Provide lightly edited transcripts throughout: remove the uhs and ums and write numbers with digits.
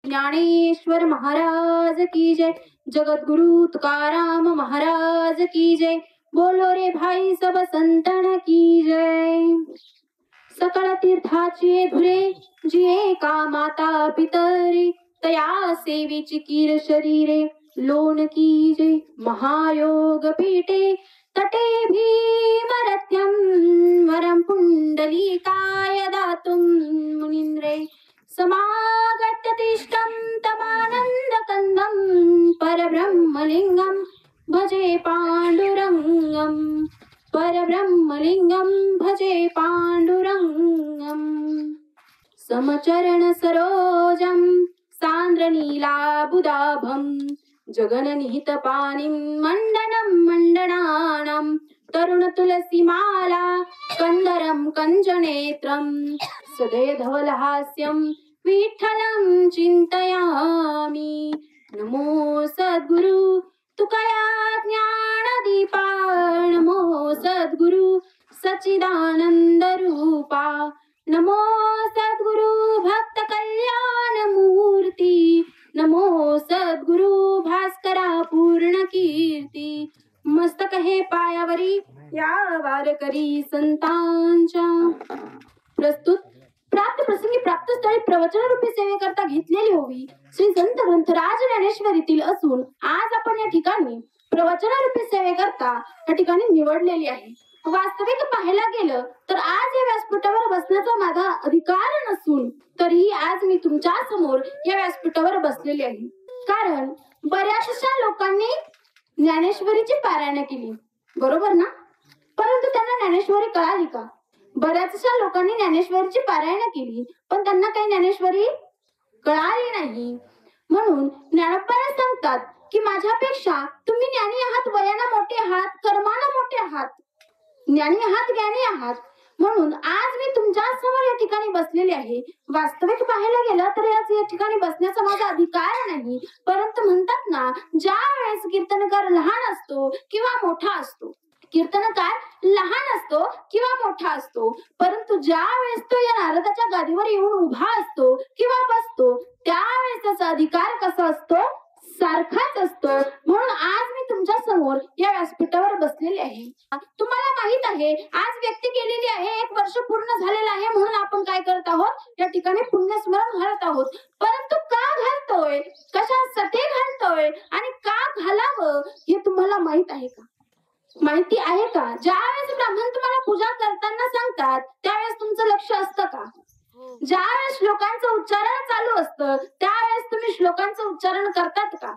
ज्ञानेश्वर महाराज की जय, जगद्गुरु तुकाराम महाराज की जय, बोलो रे भाई सब संतन की जय। सकळ तीर्थाची धुरे जिये का माता पितरे, तया सेवेची कीर शरीरे लोण की जय। महायोग पीठे तटे भीमरथ्यं वरं पुंडलीकाय दातुं मुनीन्द्रे, समागत्यतिष्ठं तमानन्दकन्दं परब्रह्मलिङ्गं भजे पाण्डुरङ्गं, परब्रह्मलिङ्गं भजे पाण्डुरङ्गं। समचरण सरोजं सान्द्रनीलाबुदाभं, जगन्निहितपाणिं मण्डनं मण्डनानां, तरुणतुलसीमाला कन्दरं कञ्जनेत्रं, सदयधवलहास्यं विठ्ठलं चिन्तयामि। नमो सद्गुरु तुकया ज्ञानदीपा, नमो सद्गुरु सच्चिदानंद रूपा, नमो सद्गुरु भक्त कल्याण मूर्ती, नमो सद्गुरु भास्करा पूर्ण कीर्ती। मस्तक हे पायावरी या वारकरी संतांच्या। प्रस्तुत प्राप्त प्रसंगी प्राप्त स्थळी प्रवचन रूपी सेवेकरता घेतलेली होवी श्री संत ग्रंथराज ज्ञानेश्वरीतील असून आज आपण या ठिकाणी प्रवचन रूपी सेवेकरता या ठिकाणी निवडलेली आहे। वास्तविक पाहायला गेलं तर आज या व्यासपीठावर बसण्याचा माझा अधिकार नसून तरीही आज मी तुमच्या समोर या व्यासपीठावर बसलेली आहे, कारण बऱ्याचशा लोकांनी ज्ञानेश्वरीची पारायण केली, बरोबर ना? परंतु त्यांना ज्ञानेश्वरी कळाली का? बऱ्याचशा लोकांनी ज्ञानेश्वरीची पारायण केली पण त्यांना काही ज्ञानेश्वरी कळाली नाही। म्हणून ज्ञानोबाने सांगतात की माझ्यापेक्षा तुम्ही ज्ञानी आहात, वयाने मोठे आहात, कर्माने मोठे आहात, ज्ञानी आहात, ज्ञानी आहात। म्हणून आज मी तुमच्या समोर या ठिकाणी बसलेली आहे। वास्तविक पाहायला गेलं तर या ठिकाणी बसण्याचा माझा अधिकार नाही, परंतु म्हणतात ना, ज्या वेळेस कीर्तनकार लहान असतो किंवा मोठा असतो, कीर्तनकार लहान असतो किंवा मोठा असतो, परंतु ज्या वेळेस तो या नारदाच्या गादीवर येऊन उभा असतो किंवा बसतो त्यावेळेस त्याचा अधिकार कसा असतो? सारखाच असतो। म्हणून आज मी तुमच्या समोर या व्यासपीठावर बसलेली आहे। तुम्हाला माहित आहे आज व्यक्ती गेलेली आहे, 1 वर्ष पूर्ण झालेलं आहे, म्हणून आपण काय करत आहोत? या ठिकाणी पुण्यस्मरण घालत आहोत। परंतु का घालतोय, कशासाठी घालतोय आणि का घालावं हे तुम्हाला माहित आहे का? माहिती आहे का? ज्यावेळेस ब्राह्मण तुम्हाला पूजा करताना सांगतात त्यावेळेस तुमचं लक्ष असतं का? ज्यावेळेस श्लोकांचं उच्चारण चालू असतं त्यावेळेस तुम्ही श्लोकांचं उच्चारण करतात का?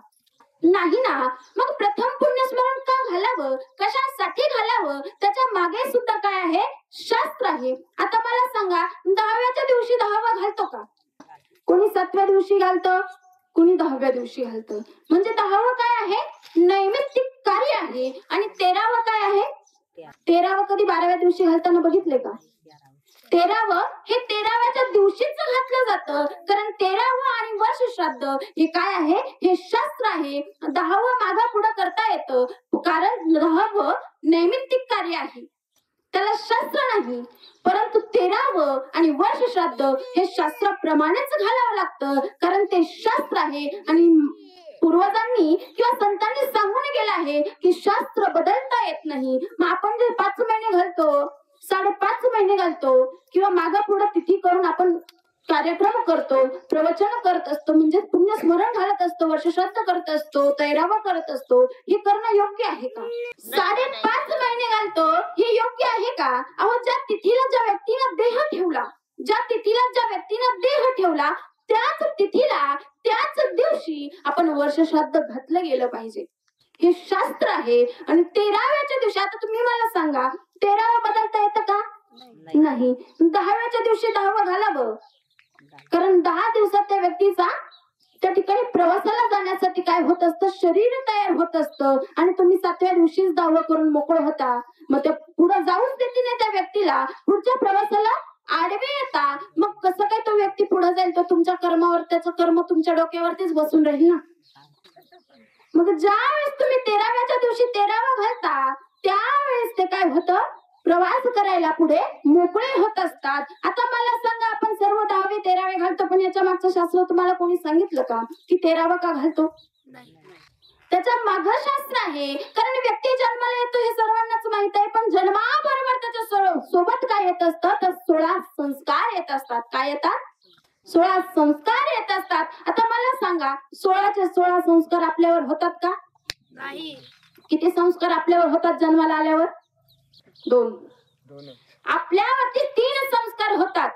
नाही ना। मग प्रथम पुण्यस्मरण का घालावं, कशासाठी घालावं, त्याच्या मागे सुद्धा काय आहे? शास्त्र आहे। आता मला सांगा, 10व्याच्या दिवशी 10वा घालतो का? कोणी 7व्या दिवशी घालतं, कुणी 10व्या दिवशी घालतं। म्हणजे 10वं काय आहे? नैमित्तिक कार्य आहे। आणि 13वं काय आहे? 13वं कधी 12व्या दिवशी घालताना बघितले का? 13वं हे 13व्याच्या दिवशीच घातलं जातं, कारण 13वं आणि वर्ष श्राद्ध हे काय आहे? हे शास्त्र आहे। 10वं मागा पुढे करता येतं, कारण 10वं नैमित्तिक कार्य आहे, त्याला शास्त्र नाही। परंतु 13वं आणि वर्ष श्राद्ध हे शास्त्राप्रमाणेच घालावं लागतं, कारण ते शास्त्र आहे। आणि पूर्वजांनी किंवा संतांनी सांगून गेलं आहे की शास्त्र बदलता येत नाही। मग आपण जे 5 महिने घालतो, 5.5 महिने घालतो किंवा मागा पुढे तिथी करून आपण कार्यक्रम करतो, प्रवचन करत असतो, म्हणजे पुण्यस्मरण घालत असतो, वर्षश्राद्ध करत असतो, 13वा करत असतो, हे करणं योग्य आहे का? 5.5 महिने घालतो, हे योग्य आहे का? अहो, ज्या तिथीला ज्या व्यक्तीने देह ठेवला, ज्या तिथीला ज्या व्यक्तीने देह ठेवला त्याच तिथीला त्याच दिवशी आपण वर्षश्राद्ध घातलं गेलं पाहिजे, हे शास्त्र आहे। आणि 13व्याच्या दिवशी, आता तुम्ही मला सांगा, 13वा बदलता येतं का? नाही। 10व्याच्या दिवशी 10वा घालावं, कारण 10 दिवसात त्या व्यक्तीचा त्या ठिकाणी प्रवासाला जाण्यासाठी काय होत असतं? शरीर तयार होत असतं। आणि तुम्ही 7व्या दिवशीच 10वं करून मोकळ होता, मग ते पुढे जाऊच देते नाही त्या व्यक्तीला, पुढच्या प्रवासाला आडवे येता। मग कसं काय तो व्यक्ती पुढे जाईल? तो तुमच्या कर्मावर, त्याचं कर्म तुमच्या डोक्यावरतीच बसून राहील ना। मग ज्या वेळेस तुम्ही 13व्याच्या दिवशी 13वा घालता त्यावेळेस ते काय होतं? प्रवास करायला पुढे मोकळे होत असतात. आता मला सांगा, आपण सर्व 10वे 13वे घालतो, पण याच्या मागचं शास्त्र तुम्हाला कोणी सांगितलं का की 13वा का घालतो? त्याच्या मागं शास्त्र आहे. कारण व्यक्ती जन्माला येतो हे सर्वांनाच माहित आहे, पण जन्माबरोबर त्याच्या सोबत काय येत असतं तर 16 संस्कार येत असतात. काय येतात? 16 संस्कार येत असतात. आता मला सांगा, 16चे 16 संस्कार आपल्यावर होतात का? नाही. किती संस्कार आपल्यावर होतात जन्माला आल्यावर? 2. आपल्यावरती 3 संस्कार होतात.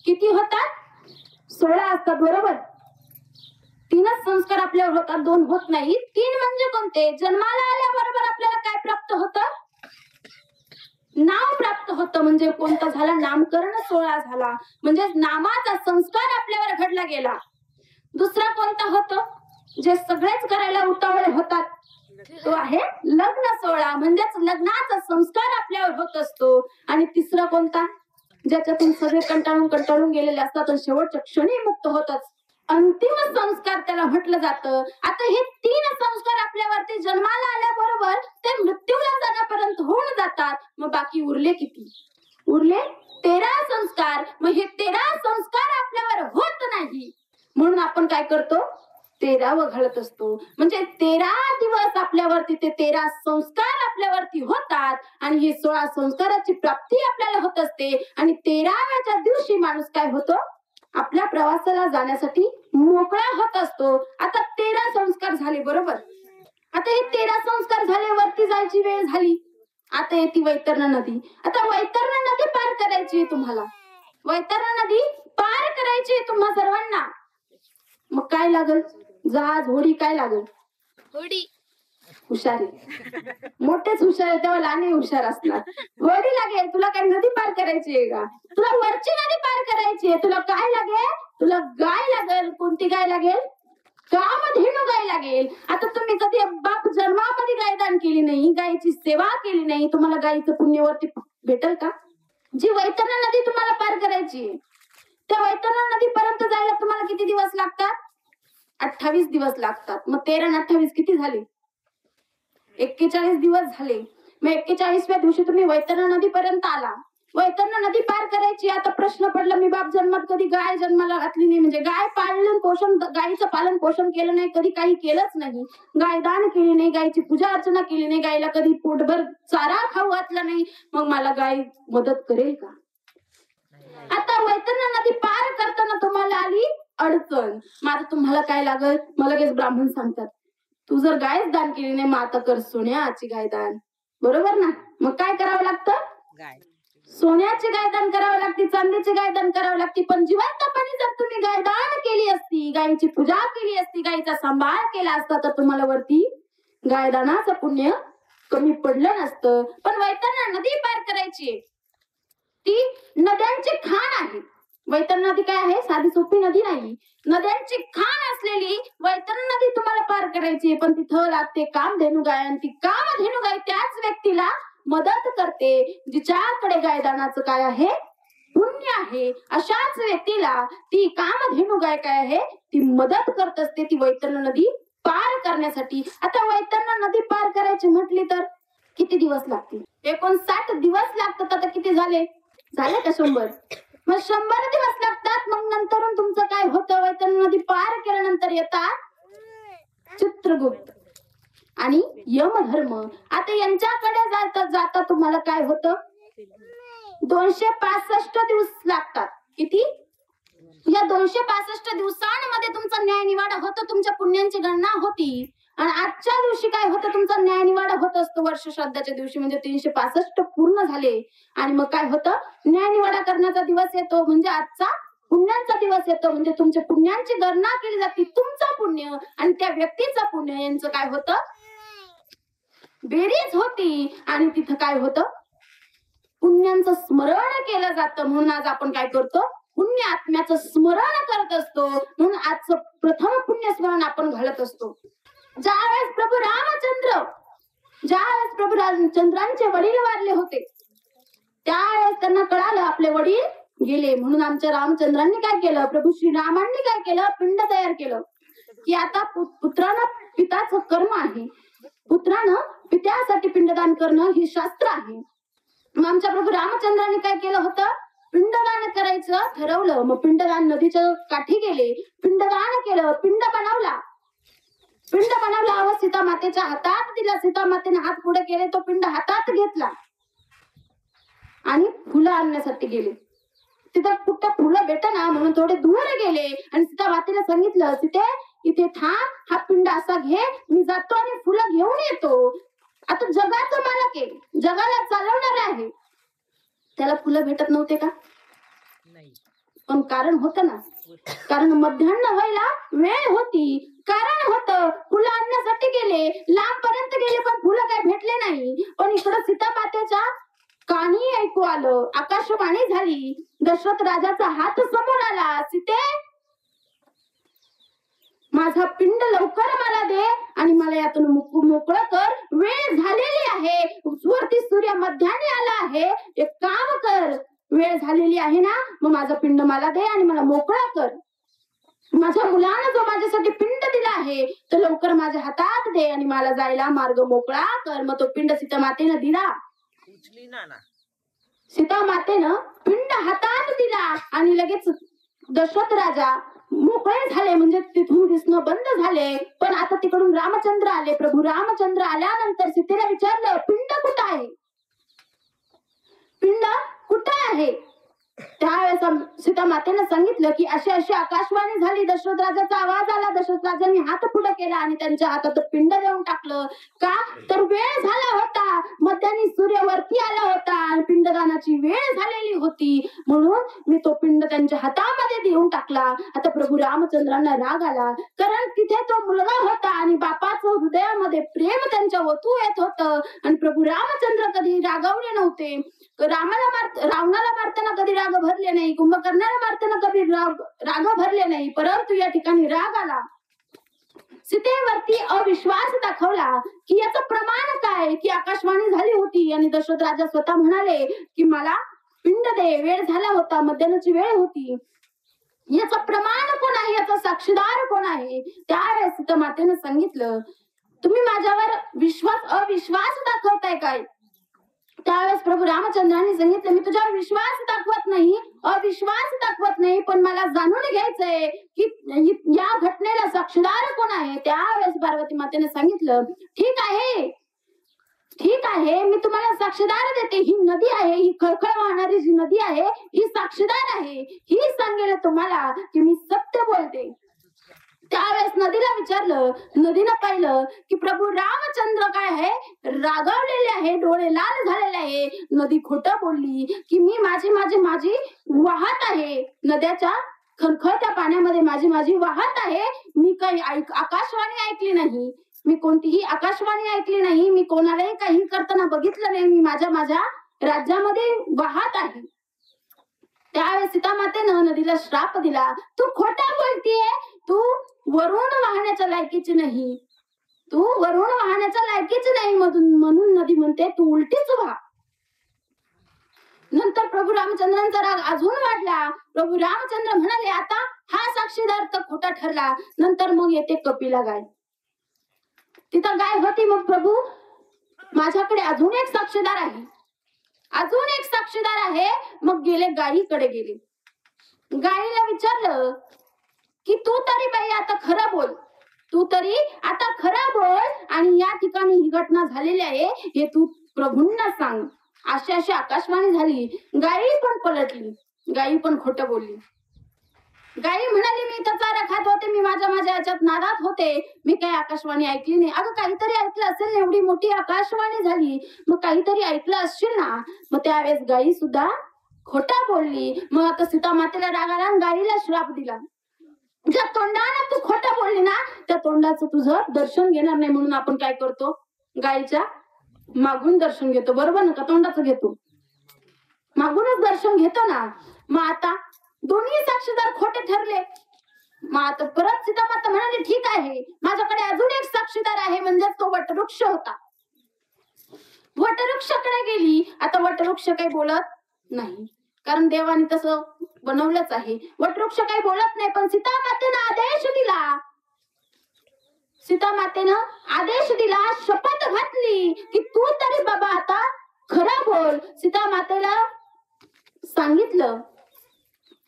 किती होतात? 16 असतात, बरोबर? 3च संस्कार आपल्यावर होतात, 2 होत नाही. 3 म्हणजे कोणते? जन्माला आल्याबरोबर आपल्याला काय प्राप्त होतं? नाव प्राप्त होतं. म्हणजे कोणता झाला? नामकरण 16 झाला, म्हणजे नामाचा संस्कार आपल्यावर घडला गेला. दुसरा कोणता होतो? जे सगळेच करायला उतावळे होतात, तो आहे लग्न 16, म्हणजेच लग्नाचा संस्कार आपल्यावर होत असतो. आणि तिसरा कोणता? ज्याच्यातून सगळे कंटाळून गेलेले असतात आणि शेवटच्या क्षणी मुक्त होतात, अंतिम संस्कार त्याला म्हटलं जातं. आता हे 3 संस्कार आपल्यावरती जन्माला आल्याबरोबर ते मृत्यूला जाण्यापर्यंत होऊन जातात. मग बाकी उरले किती? उरले 13 संस्कार. मग हे 13 संस्कार आपल्यावर होत नाही, म्हणून आपण काय करतो? 13व घालत असतो. म्हणजे 13 दिवस आपल्यावरती ते 13 संस्कार आपल्यावरती होतात आणि हे 16 संस्काराची प्राप्ती आपल्याला होत असते. आणि 13व्या दिवशी माणूस काय होतो? आपल्या प्रवासाला जाण्यासाठी मोकळा होत असतो. आता 13 संस्कार झाले, बरोबर? आता हे 13 संस्कार झाले, वरती जायची वेळ झाली. आता येते वैतरणा नदी. आता वैतरणा नदी पार करायची तुम्हाला. वैतरणा नदी पार करायची तुम्हा सर्वांना. मग काय लागल? जहाज, होडी, काय लागल? होडी. हुशारी. मोठेच हुशार आहे तेव्हा लहान हुशार असणार. होडी लागेल. तुला काय नदी पार करायची आहे का? तुला वरची नदी पार करायची आहे. तुला काय लागेल? तुला गाय लागेल. कोणती गाय लागेल? कामधेनू गाय लागेल. आता तुम्ही कधी बाप जन्मामध्ये गायदान केली नाही, गायची सेवा केली नाही, तुम्हाला गायीचं पुण्यवरती भेटेल का? जी वैतरणा नदी तुम्हाला पार करायची, त्या वैतरणा नदी पर्यंत जायला तुम्हाला किती दिवस लागतात? 28 दिवस लागतात. मग 13 आणि 28 किती झाले? 41 दिवस झाले. मग 41व्या दिवशी तुम्ही वैतरणा नदी पर्यंत आला. वैतरणा नदी पार करायची. आता प्रश्न पडला, मी बाप जन्मात कधी गाय जन्माला घातली नाही, म्हणजे गाय पालन पोषण, गायीचं पालन पोषण केलं नाही, कधी काही केलंच नाही, गाय दान केली नाही, गायची पूजा अर्चना केली नाही, गायला कधी पोटभर चारा खाऊ घातला नाही, मग मला गाय मदत करेल का? आता वैतरणा नदी पार करताना तुम्हाला आली अडचण. मग आता तुम्हाला काय लागल? मला लगेच ब्राह्मण सांगतात, तू जर गायच दान केली नाही, मग आता कर सोन्याची गाय दान, बरोबर ना? मग काय करावं लागतं? सोन्याची गाय दान करावं लागते, चांदीची गाय दान करावं लागते. पण जिवंतपणी जर तुम्ही गाय दान केली असती, गायीची पूजा केली असती, गायीचा सांभाळ केला असता, तर तुम्हाला वरती गायदानाचं पुण्य कमी पडलं नसतं. पण वैतरणा नदी पार करायची, ती नद्यांची खाण आहे. वैतरणा नदी काय आहे? साधी सोपी नदी नाही, नद्यांची खाण असलेली वैतरणा नदी तुम्हाला पार करायची. पण तिथं लागते कामधेनू गाय, आणि ती कामधेनू गाय त्याच व्यक्तीला मदत करते जिच्याकडे गायदानाचं काय आहे? पुण्य आहे. अशाच व्यक्तीला ती कामधेनू गाय काय आहे? ती मदत करत असते, ती वैतरणा नदी पार करण्यासाठी. आता वैतरणा नदी पार करायची म्हटली तर किती दिवस लागतील? 59 दिवस लागतात. आता किती झाले? झाले का 100? मग 100 दिवस लागतात. मग नंतरून तुमचं काय होतं? वैतरणा नदी पार केल्यानंतर येतात चित्रगुप्त आणि यमधर्म. आता यांच्याकडे जाता जाता तुम्हाला काय होतं? 265 दिवस लागतात. किती? या 265 दिवसांमध्ये तुमचा न्याय निवाडा होतो, तुमच्या पुण्यांची गणना होती. आणि आजच्या दिवशी काय होतं? तुमचा न्याय निवाडा होत असतो वर्ष श्राद्धाच्या दिवशी, म्हणजे 365 पूर्ण झाले. आणि मग काय होतं? न्याय निवाडा करण्याचा दिवस येतो, म्हणजे आजचा पुण्यांचा दिवस येतो. म्हणजे तुमच्या पुण्यांची गणना केली जाते. तुमचं पुण्य आणि त्या व्यक्तीचं पुण्य यांचं काय होतं? बेरीज होती. आणि तिथं काय होतं? पुण्यांचं स्मरण केलं जातं. म्हणून आज आपण काय करतो? पुण्य आत्म्याचं स्मरण करत असतो. म्हणून आजचं प्रथम पुण्य स्मरण आपण घालत असतो. ज्यावेळेस प्रभू रामचंद्रांचे वडील वारले होते, त्यावेळेस त्यांना कळालं आपले वडील गेले. म्हणून आमच्या रामचंद्रांनी काय केलं? प्रभू श्रीरामांनी काय केलं? पिंड तयार केलं, की आता पुत्रानं पिताचं कर्म आहे, पुत्रानं पित्यासाठी पिंडदान करणं ही शास्त्र आहे. मग आमच्या प्रभू रामचंद्राने काय केलं होतं, पिंडदान करायचं ठरवलं. मग पिंडदान नदीच्या काठी गेले, पिंडदान केलं, पिंड बनवला. व सीता मातेच्या हातात दिला. सीता मातेने हात पुढे केले, तो पिंड हातात घेतला आणि फुलं आणण्यासाठी गेले. तिथं कुठं फुलं भेटना म्हणून थोडे दूर गेले आणि सीता मातेला सांगितलं, सीते इथे थांब, हा पिंड असा घे, मी जातो आणि फुलं घेऊन येतो. आता जगाचं मालक आहे, जगाला चालवणार आहे, त्याला फुलं भेटत नव्हते का? पण कारण होतं ना, कारण मध्यान्ह व्हायला वेळ होती, कारण होतं. फुलं आणण्यासाठी गेले, लांब पर्यंत गेले, पण फुलं काय भेटले नाही. पण इकडं सीता मातेच्या कानी ऐकू आलं, आकाशवाणी झाली. दशरथ राजाचा हात समोर आला, सीते माझा पिंड लवकर मला दे आणि मला यातून मोकळं कर, वेळ झालेली आहे. वरती सूर्य मध्याने आला आहे, एक काम कर, वेळ झालेली आहे ना, मग माझं पिंड मला दे आणि मला मोकळा कर. माझ्या मुलानं जो माझ्यासाठी पिंड दिला आहे तो लवकर माझ्या हातात दे आणि मला जायला मार्ग मोकळा कर. मग तो पिंड सीता मातेनं दिला. सीता मातेनं पिंड हातात दिला आणि लगेच दशरथ राजा मोकळे झाले, म्हणजे तिथून दिसणं बंद झाले. पण आता तिकडून रामचंद्र आले. प्रभू रामचंद्र आल्यानंतर सीतेला विचारलं, पिंड कुठं आहे, पिंड कुठं आहे? त्यावेळेस सीता मातेनं सांगितलं की अशी अशी आकाशवाणी झाली, दशरथ राजाचा आवाज आला. दशरथ राजांनी हात पुढे केला आणि त्यांच्या हातात पिंड देऊन टाकलं. का तर वेळ झाला होता, मध्यानी सूर्य वरती आला होता आणि पिंडदानाची वेळ झालेली होती, म्हणून मी तो पिंड त्यांच्या हातामध्ये देऊन टाकला. आता प्रभू रामचंद्रांना राग आला, कारण तिथे तो मुलगा होता आणि बापाचं हृदयामध्ये प्रेम त्यांच्या ओतू येत होतं. आणि प्रभू रामचंद्र कधी रागावले नव्हते. रावणाला मारताना कधी राग भरले नाही, कुंभकर्णाला मारताना कधी राग भरले नाही, परंतु या ठिकाणी राग आला. सीतेवरती अविश्वास दाखवला की याचं प्रमाण काय, की आकाशवाणी झाली होती आणि दशरथ राजा स्वतः म्हणाले की मला पिंड दे, वेळ झाला होता, मध्यान्हाची वेळ होती. याचं प्रमाण कोण आहे, याचा साक्षीदार कोण आहे? त्यावेळेस सीता मातेनं सांगितलं, तुम्ही माझ्यावर अविश्वास दाखवताय काय? त्यावेळेस प्रभू रामचंद्रांनी सांगितलं, मी तुझ्यावर विश्वास दाखवत नाही, अविश्वास दाखवत नाही, पण मला जाणून घ्यायचंय की या घटनेला साक्षीदार कोण आहे. त्यावेळेस पार्वती मातेने सांगितलं, ठीक आहे, मी तुम्हाला साक्षीदार देते. ही नदी आहे, ही खळखळ वाहणारी जी नदी आहे, ही साक्षीदार आहे. ही सांगेल तुम्हाला की मी सत्य बोलते. त्यावेळेस नदीला विचारलं, नदीनं पाहिलं की प्रभू रामचंद्र काय आहे, रागावलेले आहे, डोळे लाल झालेले आहे. नदी खोटं बोलली की मी माझी वाहत आहे, नद्याच्या खळखळत्या पाण्यामध्ये माझी वाहत आहे. मी काही आकाशवाणी ऐकली नाही, मी कोणतीही आकाशवाणी ऐकली नाही, मी कोणालाही काही करताना बघितलं नाही, मी माझ्या राज्यामध्ये वाहत आहे. त्यावेळेस सीता मातेनं नदीला श्राप दिला, तू खोटा बोलतीये, तू वरून वाहण्याच्या लायकीची नाही, तू वरून वाहण्याच्या लायकीची नाही, म्हणून नदी म्हणते तू उलटीच व्हा. नंतर प्रभू रामचंद्रांचा राग अजून वाढला. प्रभू रामचंद्र म्हणाले, आता हा साक्षीदार तर खोटा ठरला. नंतर मग येते कपिला गाय. तिथं गाय होती. मग प्रभू माझ्याकडे अजून एक साक्षीदार आहे, मग गेले गायीकडे गेले. गायीला विचारलं की तू तरी बाई आता खरं बोल, आणि या ठिकाणी ही घटना झालेली आहे हे तू प्रभूंना सांग. अशी आकाशवाणी झाली. गायी पण पलटली, गायी पण खोटं बोलली. गायी म्हणाली, मी तर चारा खात होते, मी माझ्या याच्यात नादात होते, मी काही आकाशवाणी ऐकली नाही. अगं काहीतरी ऐकलं असेल ना, एवढी मोठी आकाशवाणी झाली, मग काहीतरी ऐकलं असशील ना. मग त्यावेळेस गायी सुद्धा खोटा बोलली. मग आता सीता मातेला राग आला आणि गायीला श्राप दिला, ज्या तोंडाने तू खोटं बोलली ना, त्या तोंडाचं तुझं दर्शन घेणार नाही. म्हणून आपण काय करतो, गायीच्या मागून दर्शन घेतो, बरोबर ना? का तोंडाचं घेतो, मागूनच दर्शन घेतो ना. मग आता दोन्ही साक्षीदार खोटे ठरले. मग आता परत सीता माता म्हणाली, ठीक आहे, माझ्याकडे अजून एक साक्षीदार आहे, म्हणजे तो वटवृक्ष होता. वटवृक्षाकडे गेली. आता वटवृक्ष काही बोलत नाही, कारण देवाने तसं बनवलंच आहे. वटवृक्ष काही बोलत नाही, पण सीता मातेनं आदेश दिला, शपथ घातली की तू तरी बाबा आता खरं बोल. सीता मातेला सांगितलं,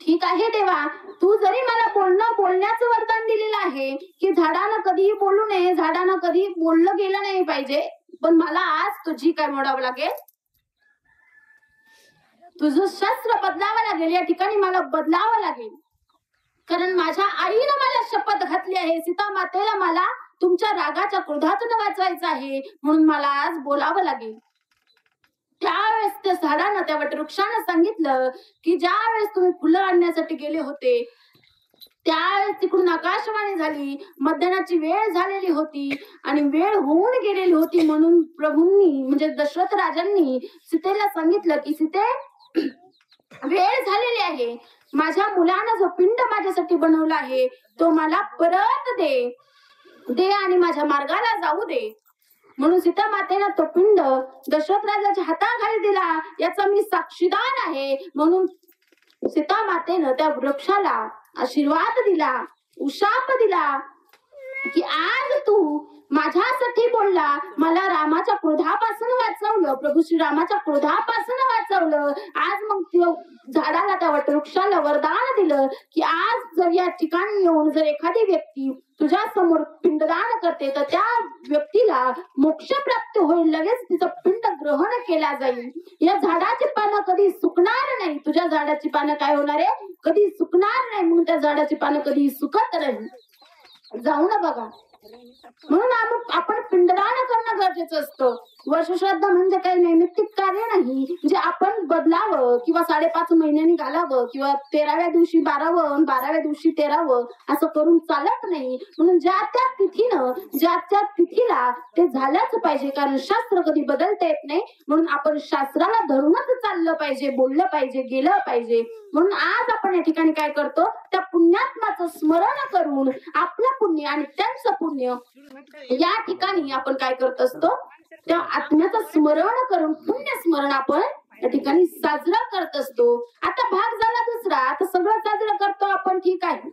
ठीक आहे देवा, तू जरी मला बोलण्याचं वरदान दिलेलं आहे की झाडानं कधीही बोलू नये, झाडानं कधी बोललं गेलं नाही पाहिजे, पण मला आज तुझी काय मोडावं लागेल. तुझं शस्त्र बदलावं लागेल. या ठिकाणी मला बदलावं लागेल, कारण माझ्या आईनं मला शपथ घातली आहे, सीता मातेला मला तुमच्या रागाच्या क्रोधातून वाचवायचं आहे, म्हणून मला आज बोलावं लागेल. त्यावेळेस त्या झाडानं, त्या वटवृक्षानं सांगितलं की ज्या वेळेस तुम्ही फुलं आणण्यासाठी गेले होते त्यावेळेस तिकडून आकाशवाणी झाली, मध्यानाची वेळ झालेली होती आणि वेळ होऊन गेलेली होती, म्हणून प्रभूंनी म्हणजे दशरथ राजांनी सीतेला सांगितलं की सीते, वेळ झालेली आहे, माझ्या मुलानं जो पिंड माझ्यासाठी बनवला आहे तो मला परत दे आणि माझ्या मार्गाला जाऊ दे. म्हणून सीता मातेला तो पिंड दशरथ राजाच्या हाताखाली दिला, याचा मी साक्षीदार आहे. म्हणून सीता मातेनं त्या वृक्षाला आशीर्वाद दिला, उशाप दिला की आज तू माझ्यासाठी बोलला, मला रामाच्या क्रोधापासून वाचवलं, प्रभू श्री रामाच्या क्रोधापासून वाचवलं. आज मग झाडाला, त्या वटवृक्षाला वरदान दिलं की आज जर या ठिकाणी येऊन जर एखादी व्यक्ती तुझ्या समोर पिंडदान करते तर त्या व्यक्तीला मोक्ष प्राप्त होईल, लगेच तिचं पिंड ग्रहण केला जाईल. या झाडाची पानं कधी सुकणार नाही, तुझ्या झाडाची पानं काय होणार आहे, कधी सुकणार नाही, म्हणून त्या झाडाची पानं कधी सुकत नाही. जाऊ ना बघा. म्हणून आपण पिंडदान करणं गरजेचं असतं. वर्षश्राद्ध म्हणजे काही नैमित्तिक कार्य नाही जे आपण बदलावं किंवा 5.5 महिन्यांनी घालावं किंवा 13व्या दिवशी 12व, 12व्या दिवशी 13व असं करून चालत नाही. म्हणून ज्या त्या तिथीनं, ज्या त्या तिथीला ते झालंच पाहिजे, कारण शास्त्र कधी बदलता येत नाही. म्हणून आपण शास्त्राला धरूनच चाललं पाहिजे, बोललं पाहिजे, गेलं पाहिजे. म्हणून आज आपण या ठिकाणी काय करतो, त्या पुण्यात्माचं स्मरण करून आपलं पुण्य आणि त्यांचं पुण्य या ठिकाणी आपण काय करत असतो, त्या आत्म्याचं स्मरण करून पुण्य स्मरण आपण या ठिकाणी साजरा करत असतो. आता भाग झाला दुसरा, आता सगळं साजरं करतो आपण, ठीक आहे.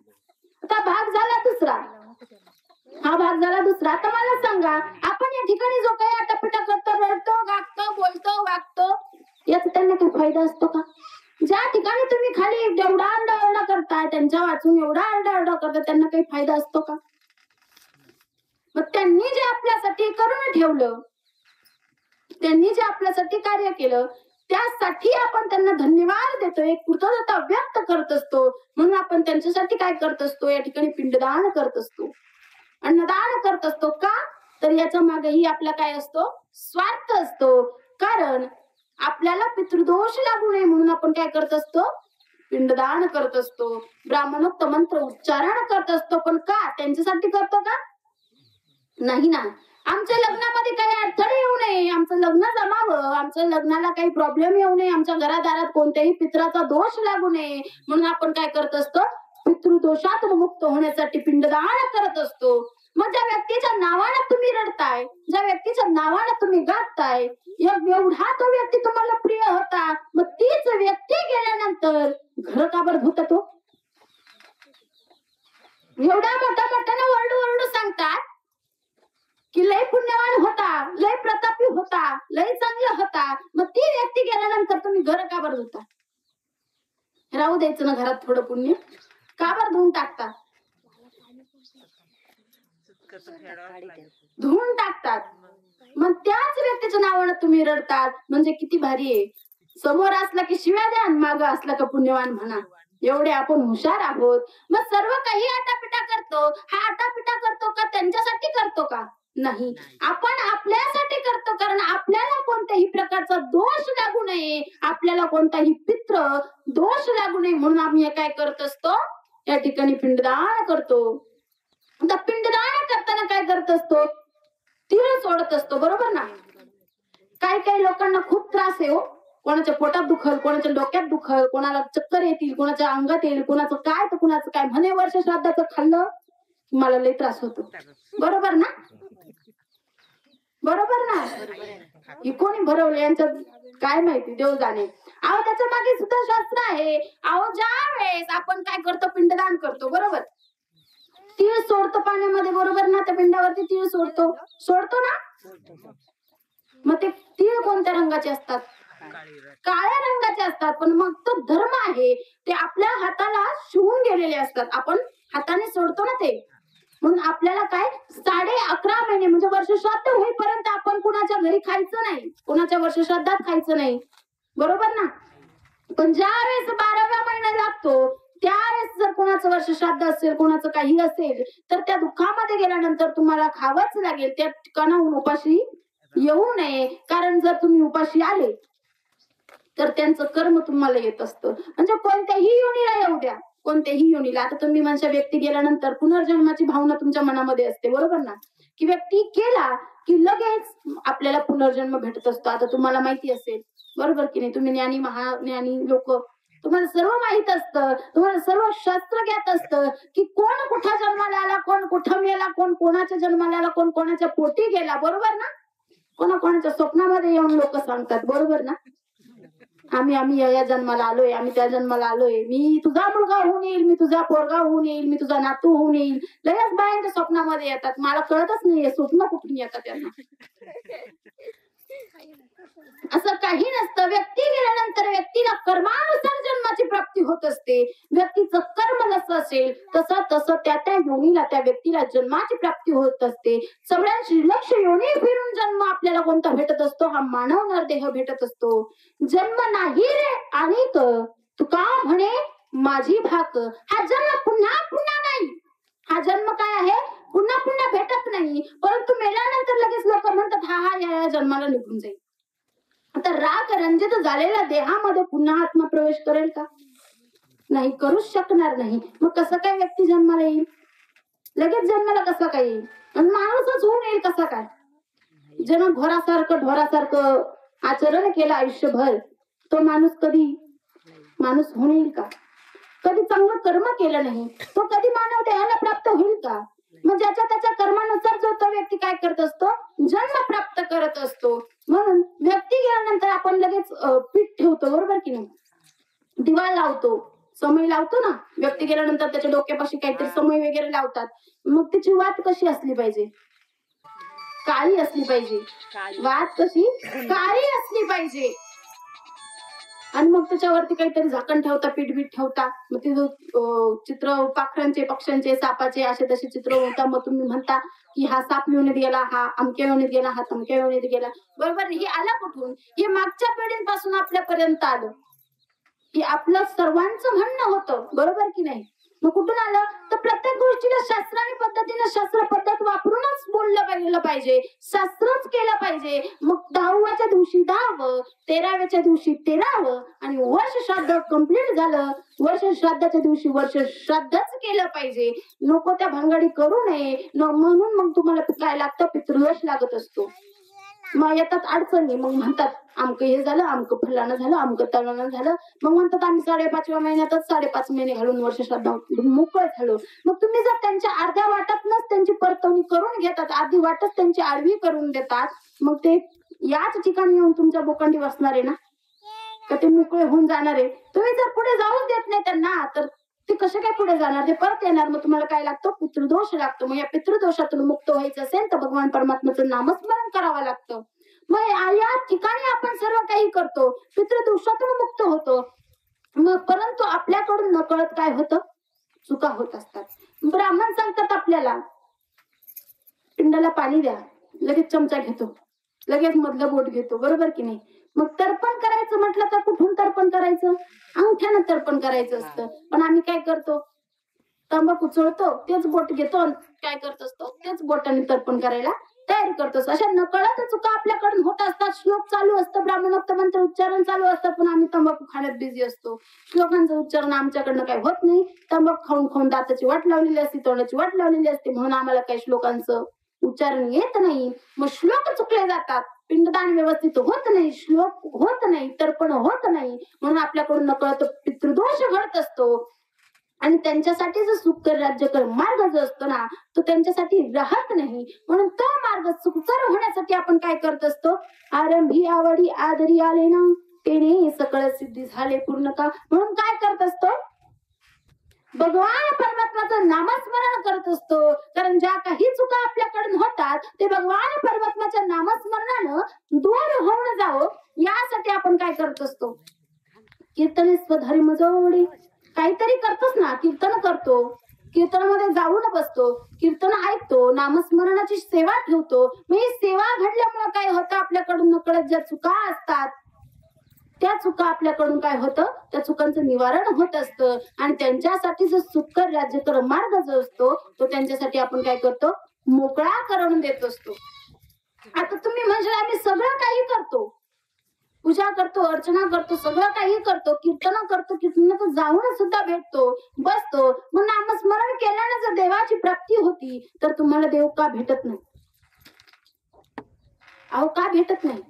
आता भाग झाला दुसरा, हा भाग झाला दुसरा. आता मला सांगा, आपण या ठिकाणी जो काही आटापिटा करतो, रडतो, गागतो, बोलतो, वागतो, याचा त्यांना काही फायदा असतो का? ज्या ठिकाणी तुम्ही खाली एवढा आरडाओरडा करताय, त्यांच्या वाचून एवढा आरडाओरडा करताय, त्यांना काही फायदा असतो का? मग त्यांनी जे आपल्यासाठी करून ठेवलं, त्यांनी जे आपल्यासाठी कार्य केलं, त्यासाठी आपण त्यांना धन्यवाद देतो, एक कृतज्ञता व्यक्त करत असतो. म्हणून आपण त्यांच्यासाठी काय करत असतो, या ठिकाणी पिंडदान करत असतो, अन्नदान करत असतो. का तर याच्या मागेही आपला काय असतो, स्वार्थ असतो. कारण आपल्याला पितृदोष लागू नये म्हणून आपण काय करत असतो, पिंडदान करत असतो, ब्राह्मणोक्त मंत्र उच्चारण करत असतो. पण का त्यांच्यासाठी करतो का? नाही ना. आमच्या लग्नामध्ये काही अडथळे येऊ नये, आमचं लग्न जमावं, आमच्या लग्नाला काही प्रॉब्लेम येऊ नये, आमच्या घरादारात कोणत्याही पित्राचा दोष लागू नये म्हणून आपण काय करत असतो, पितृदोषातून मुक्त होण्यासाठी पिंडदान करत असतो. मग ज्या व्यक्तीच्या नावानं तुम्ही रडताय, ज्या व्यक्तीच्या नावानं तुम्ही गाताय, एवढा तो व्यक्ती तुम्हाला प्रिय होता, मग तीच व्यक्ती गेल्यानंतर घर का बरं धुत तो? एवढा मोठ्यानं ओरडू सांगतात की लय पुण्यवान होता, लय प्रतापी होता, लय चांगला होता, मग ती व्यक्ती गेल्यानंतर तुम्ही घर का बरं धुता? राहू द्यायचं ना घरात थोडं पुण्य, का बरं धुवून टाकता? धुवून टाकतात. मग त्याच व्यक्तीच्या नावानं तुम्ही रडतात, म्हणजे किती भारी आहे. समोर असला की शिव्या द्या, मागं असला का पुण्यवान म्हणा. एवढे आपण हुशार आहोत. मग सर्व काही आटापिटा करतो, हा आटापिटा करतो का त्यांच्यासाठी करतो का? नाही, आपण आपल्यासाठी करतो, कारण आपल्याला कोणत्याही प्रकारचा दोष लागू नये, आपल्याला कोणताही पित्र दोष लागू नये म्हणून आम्ही काय करत असतो, या ठिकाणी पिंडदान करतो. आता पिंडदान करताना काय करत असतो, तीळ सोडत असतो, बरोबर ना? काही लोकांना खूप त्रास आहे हो, कोणाच्या पोटात दुखल, कोणाच्या डोक्यात दुखल, कोणाला चक्कर येतील, कोणाच्या अंगात येईल, कोणाचं काय तर कोणाचं काय, म्हणे वर्ष श्राद्धाचं खाल्लं मला लय त्रास होतो, बरोबर ना? बरोबर ना? ही कोणी भरवलं यांच्यात काय माहिती, देव जाणे. अहो त्याच्या मागे सुद्धा शास्त्र आहे. अहो ज्या वेळेस आपण काय करतो, पिंडदान करतो, बरोबर, तीळ सोडतो पाण्यामध्ये, बरोबर ना? त्या पिंडावरती तीळ सोडतो ना? मग ते तीळ कोणत्या रंगाचे असतात? काळ्या रंगाचे असतात. पण मग तो धर्म आहे ते आपल्या हाताला शिवून गेलेले असतात. आपण हाताने सोडतो ना ते. म्हणून आपल्याला काय 11.5 महिने म्हणजे वर्षश्राद्ध होईपर्यंत आपण कुणाच्या घरी खायचं नाही, कुणाच्या वर्षश्राद्धात खायचं नाही, बरोबर ना? पण ज्या वेळेस 12व्या महिना लागतो त्यावेळेस जर कोणाचं वर्षश्राद्ध असेल, कोणाचं काही असेल, तर त्या दुःखामध्ये गेल्यानंतर तुम्हाला खावंच लागेल. त्या ठिकाणाहून उपाशी येऊ नये. कारण जर तुम्ही उपाशी आले तर त्यांचं कर्म तुम्हाला येत असतं. म्हणजे कोणत्याही योनीला येऊ द्या, कोणत्याही योनीला. आता तुम्ही म्हणशा व्यक्ती गेल्यानंतर पुनर्जन्माची भावना तुमच्या मनामध्ये असते, बरोबर ना? की व्यक्ती गेला की लगेच आपल्याला पुनर्जन्म भेटत असतो. आता तुम्हाला माहिती असेल, बरोबर की नाही? तुम्ही ज्ञानी महाज्ञानी लोक, तुम्हाला सर्व माहित असतं, तुम्हाला सर्व शास्त्र ज्ञात असतं की कोण कुठं जन्माला आला, कोण कुठं मेला, कोण कोणाच्या जन्माला आला, कोण कोणाच्या पोटी गेला, बरोबर ना? कोणाच्या स्वप्नामध्ये येऊन लोक सांगतात, बरोबर ना? आम्ही या जन्माला आलोय, आम्ही त्या जन्माला आलोय, मी तुझा मुलगा होऊन येईल, मी तुझा पोरगा होऊन येईल, मी तुझा नातू होऊन येईल. लगेच बायांच्या स्वप्नामध्ये येतात. मला कळतच नाहीये स्वप्न कुठून येतात त्यांना. असं काही नसतं. व्यक्ती गेल्यानंतर व्यक्तीला कर्मानुसार जन्माची प्राप्ती होत असते. व्यक्तीचं कर्म जसं असेल तसं त्या योनीला, त्या व्यक्तीला जन्माची प्राप्ती होत असते. सगळ्यांशी लक्ष योनी फिरून जन्म आपल्याला कोणता भेटत असतो? हा मानव नरदेह भेटत असतो. जन्म नाही रे अनेक, तुका म्हणे माझी भाक. हा जन्म पुन्हा पुन्हा नाही. हा जन्म काय आहे? पुन्हा पुन्हा भेटत नाही. परंतु मेल्यानंतर लगेच लोक म्हणतात हा या जन्माला निघून जाईल. आता राग रंजित झालेल्या देहामध्ये पुन्हा आत्मा प्रवेश करेल का? नाही, करूच शकणार नाही. मग कसं काय व्यक्ती जन्माला येईल? लगेच जन्माला कसं काय येईल? आणि माणूसच होऊन येईल कसा काय? ज्यानं ढोरासारखं आचरण केलं आयुष्यभर, तो माणूस कधी माणूस होऊन येईल का? कधी चांगलं कर्म केलं नाही, तो कधी मानव देहाला प्राप्त होईल का? मग ज्याच्या त्याच्या कर्मानुसार जो तो व्यक्ती काय करत असतो? जन्म प्राप्त करत असतो. म्हणून व्यक्ती गेल्यानंतर आपण लगेच पीठ ठेवतो, बरोबर की नाही? दिवा लावतो, समय लावतो ना. व्यक्ती गेल्यानंतर त्याच्या डोक्यापाशी काहीतरी समय वगैरे लावतात. मग त्याची वात कशी असली पाहिजे? काळी असली पाहिजे. वात कशी? काळी असली पाहिजे. आणि मग त्याच्यावरती काहीतरी झाकण ठेवता, पीठ ठेवता. मग ते चित्र पाखरांचे, पक्ष्यांचे, सापाचे असे तसे चित्र होता. मग तुम्ही म्हणता की हा साप योनीत गेला, हा अमक्या योनीत गेला, हा तमक्या योनीत गेला, बरोबर? हे आला कुठून? हे मागच्या पिढीपासून आपल्यापर्यंत आलं. की आपलं सर्वांचं म्हणणं होतं, बरोबर की नाही? मग कुठून आलं? तर प्रत्येक गोष्टीला शास्त्राने पद्धतीने, शास्त्र पद्धत वापरूनच बोललं पाहिजे, शास्त्रच केलं पाहिजे. मग 10व्याच्या दिवशी 10व, 13व्याच्या दिवशी 13व, आणि वर्ष श्राद्ध कंप्लीट झालं. वर्ष श्राद्धाच्या दिवशी वर्ष श्राद्धच केलं पाहिजे. नको त्या भांगाडी करू नये. म्हणून मग तुम्हाला काय लागतं? पितृदोष लागत असतो. मग येतात अडचणी. मग म्हणतात आमकं हे झालं, आमकं फलानं झालं, आमकं तलानं झालं. मग म्हणतात आम्ही 5.5व्या महिन्यातच 5.5 महिने घालून वर्ष श्राद्ध मोकळ झालो. मग तुम्ही जर त्यांच्या अर्ध्या वाटातनच त्यांची परतवणी करून घेतात, अर्धी वाटच त्यांची आडवी करून देतात, मग ते याच ठिकाणी येऊन तुमच्या बोकांडी बसणार आहे ना? का ते मोकळे होऊन जाणार आहे? तुम्ही जर पुढे जाऊच देत नाही त्यांना, तर ते कसे काय पुढे जाणार? ते परत येणार. मग तुम्हाला काय लागतं? पितृदोष लागतो. मग या पितृदोषातून मुक्त व्हायचं असेल तर भगवान परमात्म्याचं नामस्मरण करावं लागतं. मग या ठिकाणी आपण सर्व काही करतो, पितृदोषातून मुक्त होतो. मग परंतु आपल्याकडून नकळत काय होतं? चुका होत असतात. ब्राह्मण सांगतात आपल्याला पिंडाला पाणी द्या, लगेच चमचा घेतो, लगेच मधलं बोट घेतो, बरोबर की नाही? मग तर्पण करायचं म्हटलं तर कुठून तर्पण करायचं? अंगठ्यानं तर्पण करायचं असतं. पण आम्ही काय करतो? तंबाखू चोळतो, तेच बोट घेतो, काय करत असतो? तेच बोटाने तर्पण करायला तयारी करतो. अशा नकळत चुका आपल्याकडून होत असतात. श्लोक चालू असतं, ब्राह्मणोक्त मंत्र उच्चारण चालू असतं, पण आम्ही तंबाखू खाण्यात बिझी असतो. श्लोकांचं उच्चारण आमच्याकडनं काही होत नाही. तंबाखू खाऊन खाऊन दाताची वाट लावलेली असते, तोंडाची वाट लावलेली असते, म्हणून आम्हाला काही श्लोकांचं उच्चारण येत नाही. मग श्लोक चुकले जातात, पिंडदान व्यवस्थित होत नाही, श्लोक होत नाही, तर्पण होत नाही. म्हणून आपल्याकडून नकळत पितृदोष घडत असतो. आणि त्यांच्यासाठी जो सुकर राज्यकर मार्ग जो असतो ना, तो त्यांच्यासाठी राहत नाही. म्हणून तो मार्ग सुकर होण्यासाठी आपण काय करत असतो? आरंभी आवडी आदरी आले ना, तेने सकळ सिद्धी झाले पूर्ण का. म्हणून काय करत असतो? भगवान परमात्माचं नामस्मरण करत असतो. कारण ज्या काही चुका आपल्याकडून होतात ते भगवान परमात्माच्या नामस्मरणानं दूर होऊन जावं यासाठी आपण काय करत असतो. कीर्तन स्वधर्म जोडी काहीतरी करतोच ना. कीर्तन करतो, कीर्तनामध्ये जाऊन बसतो, कीर्तन ऐकतो, नामस्मरणाची सेवा ठेवतो. म्हणजे सेवा घडल्यामुळे काय होतं, आपल्याकडून नकळत ज्या चुका असतात त्या चुका आपल्याकडून काय होतं, त्या चुकांचं निवारण होत असतं. आणि त्यांच्यासाठी जो सुकर राज्यकर मार्ग जो असतो तो त्यांच्यासाठी आपण काय करतो, मोकळा करून देत असतो. आता तुम्ही म्हणजे आम्ही सगळं काही करतो, पूजा करतो, अर्चना करतो, सगळं काही करतो, कीर्तन करतो, कीर्तनात जाऊन सुद्धा भेटतो, बसतो. मग नामस्मरण केल्याने जर देवाची प्राप्ती होती तर तुम्हाला देव का भेटत नाही? अहो का भेटत नाही?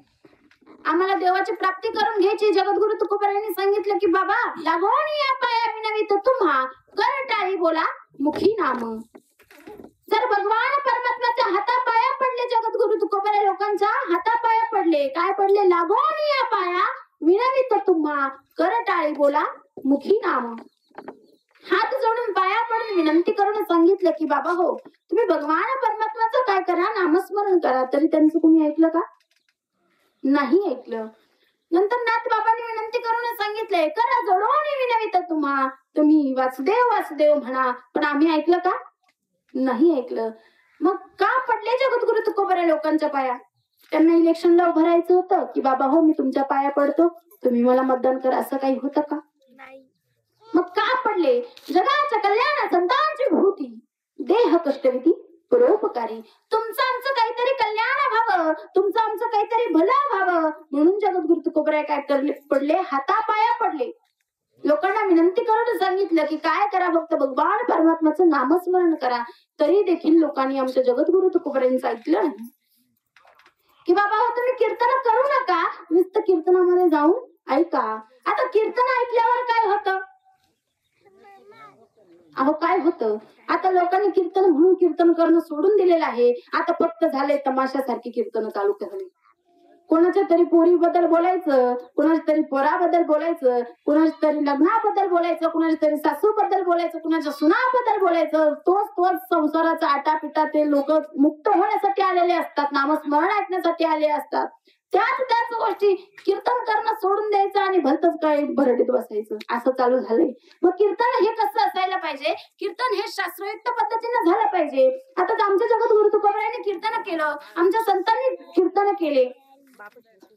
आम्हाला देवाची प्राप्ती करून घ्यायची. जगद्गुरु तुकोबारायांनी सांगितलं की बाबा लागोन या पाया विनवित तुम्हा कर टाळी बोला मुखी नाम. जर भगवान परमात्म्याच्या हातापाया पडले, जगद्गुरु तुकोबारा लोकांच्या हातापाया पडले, काय पडले, लागोन या पाया विनवित तुम्हा कर टाळी बोला मुखी नाम. हात जोडून पाया पडून विनंती करून सांगितलं की बाबा हो तुम्ही भगवान परमात्म्याचं काय करा, नामस्मरण करा. तरी त्यांचं तुम्ही ऐकलं का? नाही ऐकलं. नंतर नाथ बाबांनी विनंती करून सांगितलंय करा जोडून विनवित तुम्हा, तुम्ही वासुदेव वासुदेव म्हणा. पण आम्ही ऐकलं का? नाही ऐकलं. मग का पडले जगद्गुरु तुकोबारा लोकांच्या पाया? त्यांना इलेक्शनला उभं राहायचं होतं की बाबा हो मी तुमच्या पाया पडतो, तुम्ही मला मतदान करा, असं काही होतं का? नाही. मग का पडले? जगाच्या कल्याण संतांची भूती देह कष्टविधी परोपकारी. तुमचं आमचं काहीतरी कल्याण व्हावं, तुमचं आमचं काहीतरी भलं व्हावं म्हणून जगद्गुरु तुकोबारा काय करले, पडले, हातापाया पडले. लोकांना विनंती करून सांगितलं की काय करा, फक्त भगवान परमात्म्याचं नामस्मरण करा. तरी देखील लोकांनी आमच्या जगद्गुरु तुकोबारांचं ऐकलं नाही की बाबा हो तुम्ही कीर्तन करू नका, नुसतं कीर्तनामध्ये जाऊन ऐका. आता कीर्तन ऐकल्यावर काय होतं? अहो काय होतं, आता लोकांनी कीर्तन म्हणून कीर्तन करणं सोडून दिलेलं आहे. आता फक्त झाले तमाशासारखी कीर्तन चालू झाली. कोणाच्या तरी पोरीबद्दल बोलायचं, कोणाच्या तरी पोराबद्दल बोलायचं, कोणाच्या तरी लग्नाबद्दल बोलायचं, कोणाच्या तरी सासूबद्दल बोलायचं, कोणाच्या सुनाबद्दल बोलायचं. तोच संसाराचा आटापिटा ते लोक मुक्त होण्यासाठी आलेले असतात, नामस्मरण ऐकण्यासाठी आले असतात. त्याच गोष्टी कीर्तन करणं सोडून द्यायचं आणि भलतच काय भरडीत बसायचं, असं चालू झालंय. मग कीर्तन हे कसं असायला पाहिजे? कीर्तन हे शास्त्रयुक्त पद्धतीने झालं पाहिजे. आता आमच्या जगद्गुरु तुकोबारायांनी कीर्तन केलं, आमच्या संतांनी कीर्तन केले.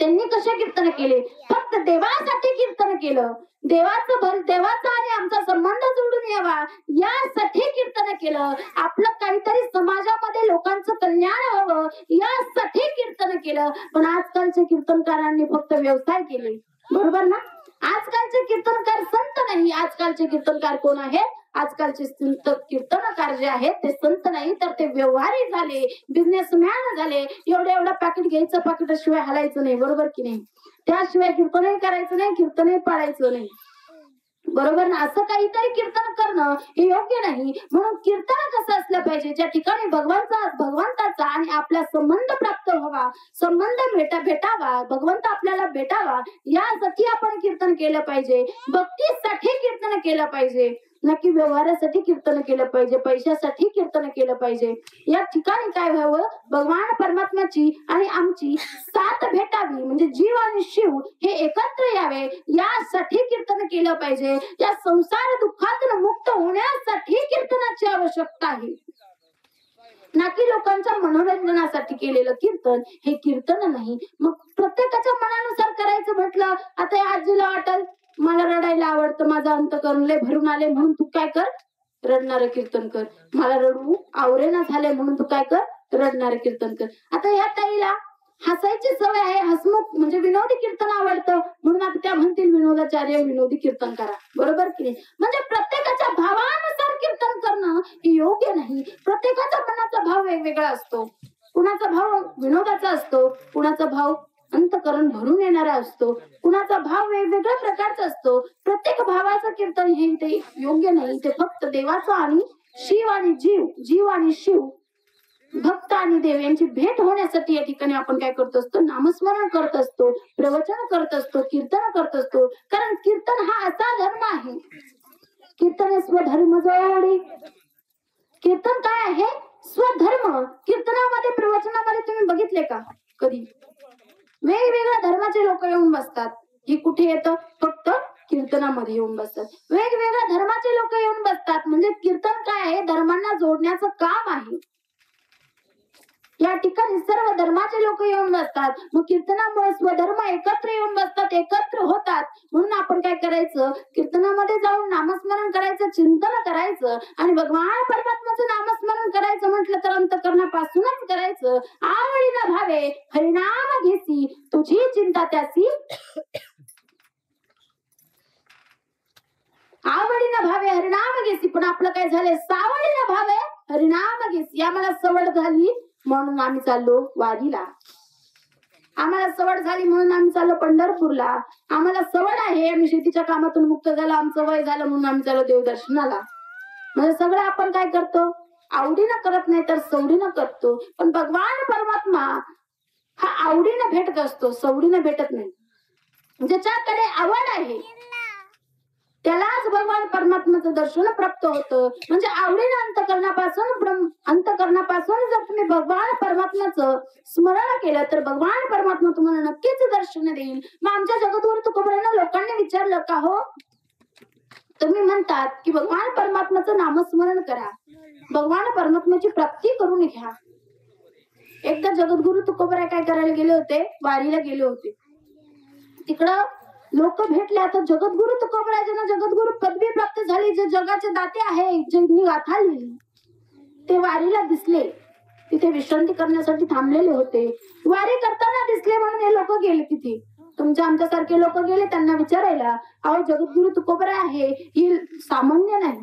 त्यांनी कसे कीर्तन केले? फक्त देवासाठी कीर्तन केलं. देवाचा आणि आमचा संबंध जोडून यावा यासाठी कीर्तन केलं. आपलं काहीतरी समाजामध्ये लोकांचं कल्याण व्हावं यासाठी कीर्तन केलं. पण आजकालच्या कीर्तनकारांनी फक्त व्यवसाय केले, बरोबर ना? आजकालचे कीर्तनकार संत नाही. आजकालचे कीर्तनकार कोण आहेत? आजकालचे कीर्तनकार जे आहेत ते संत नाही तर ते व्यवहारी झाले, बिझनेसमॅन झाले. एवढं पॅकेट घ्यायचं, पाकिटाशिवाय हलायचं नाही, बरोबर की नाही? त्याशिवाय कीर्तनही करायचं नाही, कीर्तनही पाळायचं नाही, बरोबर ना? असं काहीतरी कीर्तन करणं हे योग्य नाही. म्हणून कीर्तन कसं असलं पाहिजे? ज्या ठिकाणी भगवंताचा आणि आपला संबंध प्राप्त व्हावा, संबंध भेटावा, भगवंत आपल्याला भेटावा यासाठी आपण कीर्तन केलं पाहिजे. भक्तीसाठी कीर्तन केलं पाहिजे, नक्की व्यवहारासाठी कीर्तन केलं पाहिजे, पैशासाठी कीर्तन केलं पाहिजे. या ठिकाणी काय व्हावं, भगवान परमात्म्याची आणि आमची साथ भेटावी, म्हणजे जीव आणि शिव हे एकत्र यावे यासाठी कीर्तन केलं पाहिजे. या संसार दुःखातून मुक्त होण्यासाठी कीर्तनाची आवश्यकता आहे, ना की लोकांच्या मनोरंजनासाठी केलेलं कीर्तन हे कीर्तन नाही. मग प्रत्येकाच्या मनानुसार करायचं म्हटलं, आता या आजीला वाटल मला रडायला आवडतं, माझं अंतकरण लय भरून आले म्हणून तू काय कर, रडणारं कीर्तन कर. मला रडू आवरेना झाले म्हणून तू काय कर, रडणारं कीर्तन कर. आता या ताईला हसायची सवय आहे, हसमुख म्हणजे विनोदी कीर्तन आवडतं म्हणून आता त्या म्हणतील विनोदाचार्य विनोदी कीर्तन करा, बरोबर की नाही? म्हणजे प्रत्येकाच्या भावानुसार कीर्तन करणं हे योग्य नाही. प्रत्येकाच्या मनाचा भाव वेगवेगळा असतो. कुणाचा भाव विनोदाचा असतो, कुणाचा भाव अंतकरण भरून येणारा असतो, कुणाचा भाव वेगवेगळ्या प्रकारचा असतो. प्रत्येक भावाचं कीर्तन हे ते योग्य नाही. ते फक्त देवाचं आणि शिव आणि जीव आणि शिव, भक्त आणि देव यांची भेट होण्यासाठी या ठिकाणी आपण काय करत असतो, नामस्मरण करत असतो, प्रवचन करत असतो, कीर्तन करत असतो. कारण कीर्तन हा असा धर्म आहे कीर्तन स्वधर्म जोडे. कीर्तन काय आहे? स्वधर्म. कीर्तनामध्ये प्रवचनामध्ये तुम्ही बघितले का कधी? वेगवेगळ्या धर्माचे लोक येऊन बसतात. हे कुठे येतं? फक्त कीर्तनामध्ये येऊन बसतात. वेगवेगळ्या धर्माचे लोक येऊन बसतात. म्हणजे कीर्तन काय आहे? धर्मांना जोडण्याचं काम आहे. या ठिकाणी सर्व धर्माचे लोक येऊन बसतात. मग कीर्तनामुळे स्वधर्म एकत्र येऊन बसतात, एकत्र होतात. म्हणून आपण काय करायचं? कीर्तनामध्ये जाऊन नामस्मरण करायचं, चिंतन करायचं आणि भगवान परमात्म्याचं नामस्मरण करायचं म्हटलं तर अंतःकरणापासूनच करायचं. आवडीनं भावे हरिनाम घेसी, तुझी चिंता त्यासी. आवडीनं भावे हरिनाम घेसी, पण आपलं काय झालंय? सावडीनं भावे हरिनाम घेसी. आम्हाला सवड झाली म्हणून आम्ही चाललो वारीला. आम्हाला सवड झाली म्हणून आम्ही चाललो पंढरपूरला. आम्हाला सवड आहे, आम्ही शेतीच्या कामातून मुक्त झालो, आमचं वय झालं म्हणून आम्ही चाललो देवदर्शनाला. म्हणजे सगळं आपण काय करतो? आवडीनं करत नाही तर सवडीनं करतो. पण भगवान परमात्मा हा आवडीनं भेटत असतो, सवडीनं भेटत नाही. ज्याच्याकडे आवड आहे त्यालाच भगवान परमात्म्याचं दर्शन प्राप्त होतं. म्हणजे आवडीनं अंतःकरणापासून जर तुम्ही भगवान परमात्म्याचं स्मरण केलं तर भगवान परमात्मा तुम्हाला नक्कीच दर्शन देईल. मग आमच्या जगद्गुरु तुकोबारायांना लोकांनी विचारलं का हो, तुम्ही म्हणतात की भगवान परमात्म्याचं नामस्मरण करा, भगवान परमात्म्याची प्राप्ती करून घ्या. एकदा जगद्गुरु तुकोबाराय काय करायला गेले होते? वारीला गेले होते. तिकडं लोक भेटले. आता जगद्गुरु तुकोबारायांना जगद्गुरु पदवी प्राप्त झाली. जे जगाचे दाते आहे, ज्यांनी गाथा लिहिली, ते वारीला दिसले. तिथे विश्रांती करण्यासाठी थांबलेले होते. वारी करताना दिसले म्हणून हे लोक गेले तिथे. तुमच्या आमच्यासारखे लोक गेले त्यांना विचारायला, अहो जगद्गुरु तुकोबाराय आहे, ही सामान्य नाही,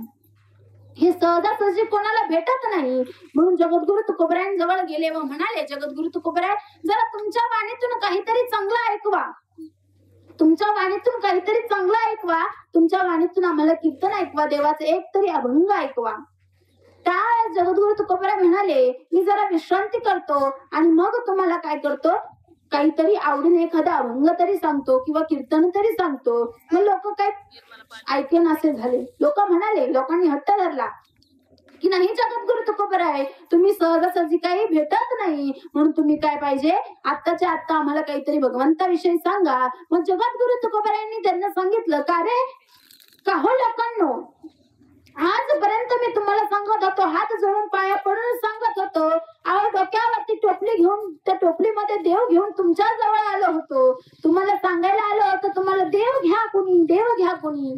हे सहजासहजी कोणाला भेटत नाही. म्हणून जगद्गुरु तुकोबारायांजवळ गेले व म्हणाले, जगद्गुरु तुकोबाराय, जरा तुमच्या वाणीतून काहीतरी चांगलं ऐकवा, तुमच्या वाणीतून काहीतरी चांगलं ऐकवा, तुमच्या वाणीतून आम्हाला कीर्तन ऐकवा, देवाचे एक तरी अभंग ऐकवा. त्या जगद्गुरु तुकोबाराय म्हणाले, मी जरा विश्रांती करतो आणि मग तुम्हाला काय करतो, काहीतरी आवडीने एखादा अभंग तरी सांगतो किंवा कीर्तन तरी सांगतो. मग लोक काय ऐकेन असे झाले. लोक म्हणाले, लोकांनी हट्ट धरला की नाही जगद्गुरु तुकोबाराय, तुम्ही सहजासहजी काही भेटत नाही, म्हणून तुम्ही काय पाहिजे, आत्ताच्या आत्ता आम्हाला काहीतरी भगवंताविषयी सांगा. मग जगद्गुरु तुकोबारायांनी त्यांना सांगितलं, का रे, का हो लोकांनो, आजपर्यंत मी तुम्हाला सांगत होतो, हात जोडून पाया पडून सांगत होतो, अहो डोक्यावरती टोपली घेऊन, त्या टोपलीमध्ये देव घेऊन तुमच्या जवळ आलो होतो, तुम्हाला सांगायला आलो होतो, तुम्हाला देव घ्या कोणी, देव घ्या कोणी,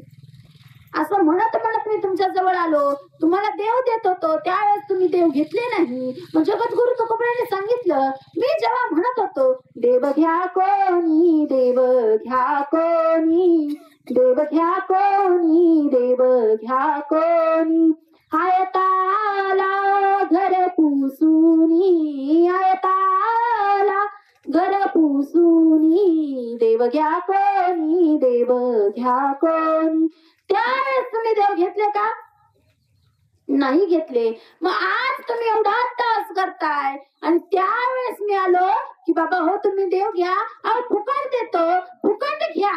असं म्हणत म्हणत मी तुमच्या जवळ आलो, तुम्हाला देव देत होतो, त्यावेळेस तुम्ही देव घेतले नाही. मग जगद्गुरु तुकोबारायांनी सांगितलं, मी जेव्हा म्हणत होतो, देव घ्या कोणी, देव घ्या कोणी, देव घ्या कोणी, देव घ्या कोणी, आयताला घर पुसूनी, आयताला घर पुसूनी, देव घ्या कोणी, देव घ्या कोणी, त्यावेळेस तुम्ही देव घेतले का? नाही घेतले. मग आज तुम्ही एवढा तास करताय आणि त्यावेळेस मी आलो की बाबा हो तुम्ही देव घ्या, अहो फुकट देतो, फुकट घ्या.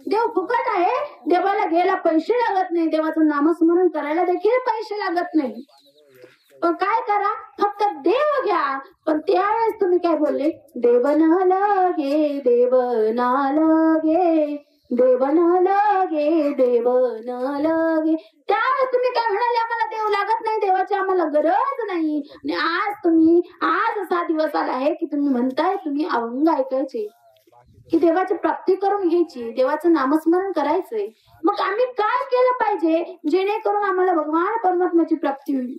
देव फुकट आहे, देवाला घ्यायला पैसे लागत नाही, देवाचं नामस्मरण करायला देखील पैसे लागत नाही. पण काय करा, फक्त देव घ्या. पण त्यावेळेस तुम्ही काय बोलले, देव न लगे, देव न लगे, देव न लगे, देव न लगे. त्यावेळेस तुम्ही काय म्हणाले, आम्हाला देव लागत नाही, देवाची आम्हाला गरज नाही. आणि आज असा दिवस आला आहे की तुम्ही म्हणताय तुम्ही अभंग ऐकायचे, की देवाची प्राप्ती करून घ्यायची, देवाचं नामस्मरण करायचंय. मग आम्ही काय केलं पाहिजे जेणेकरून आम्हाला भगवान परमात्म्याची प्राप्ती होईल?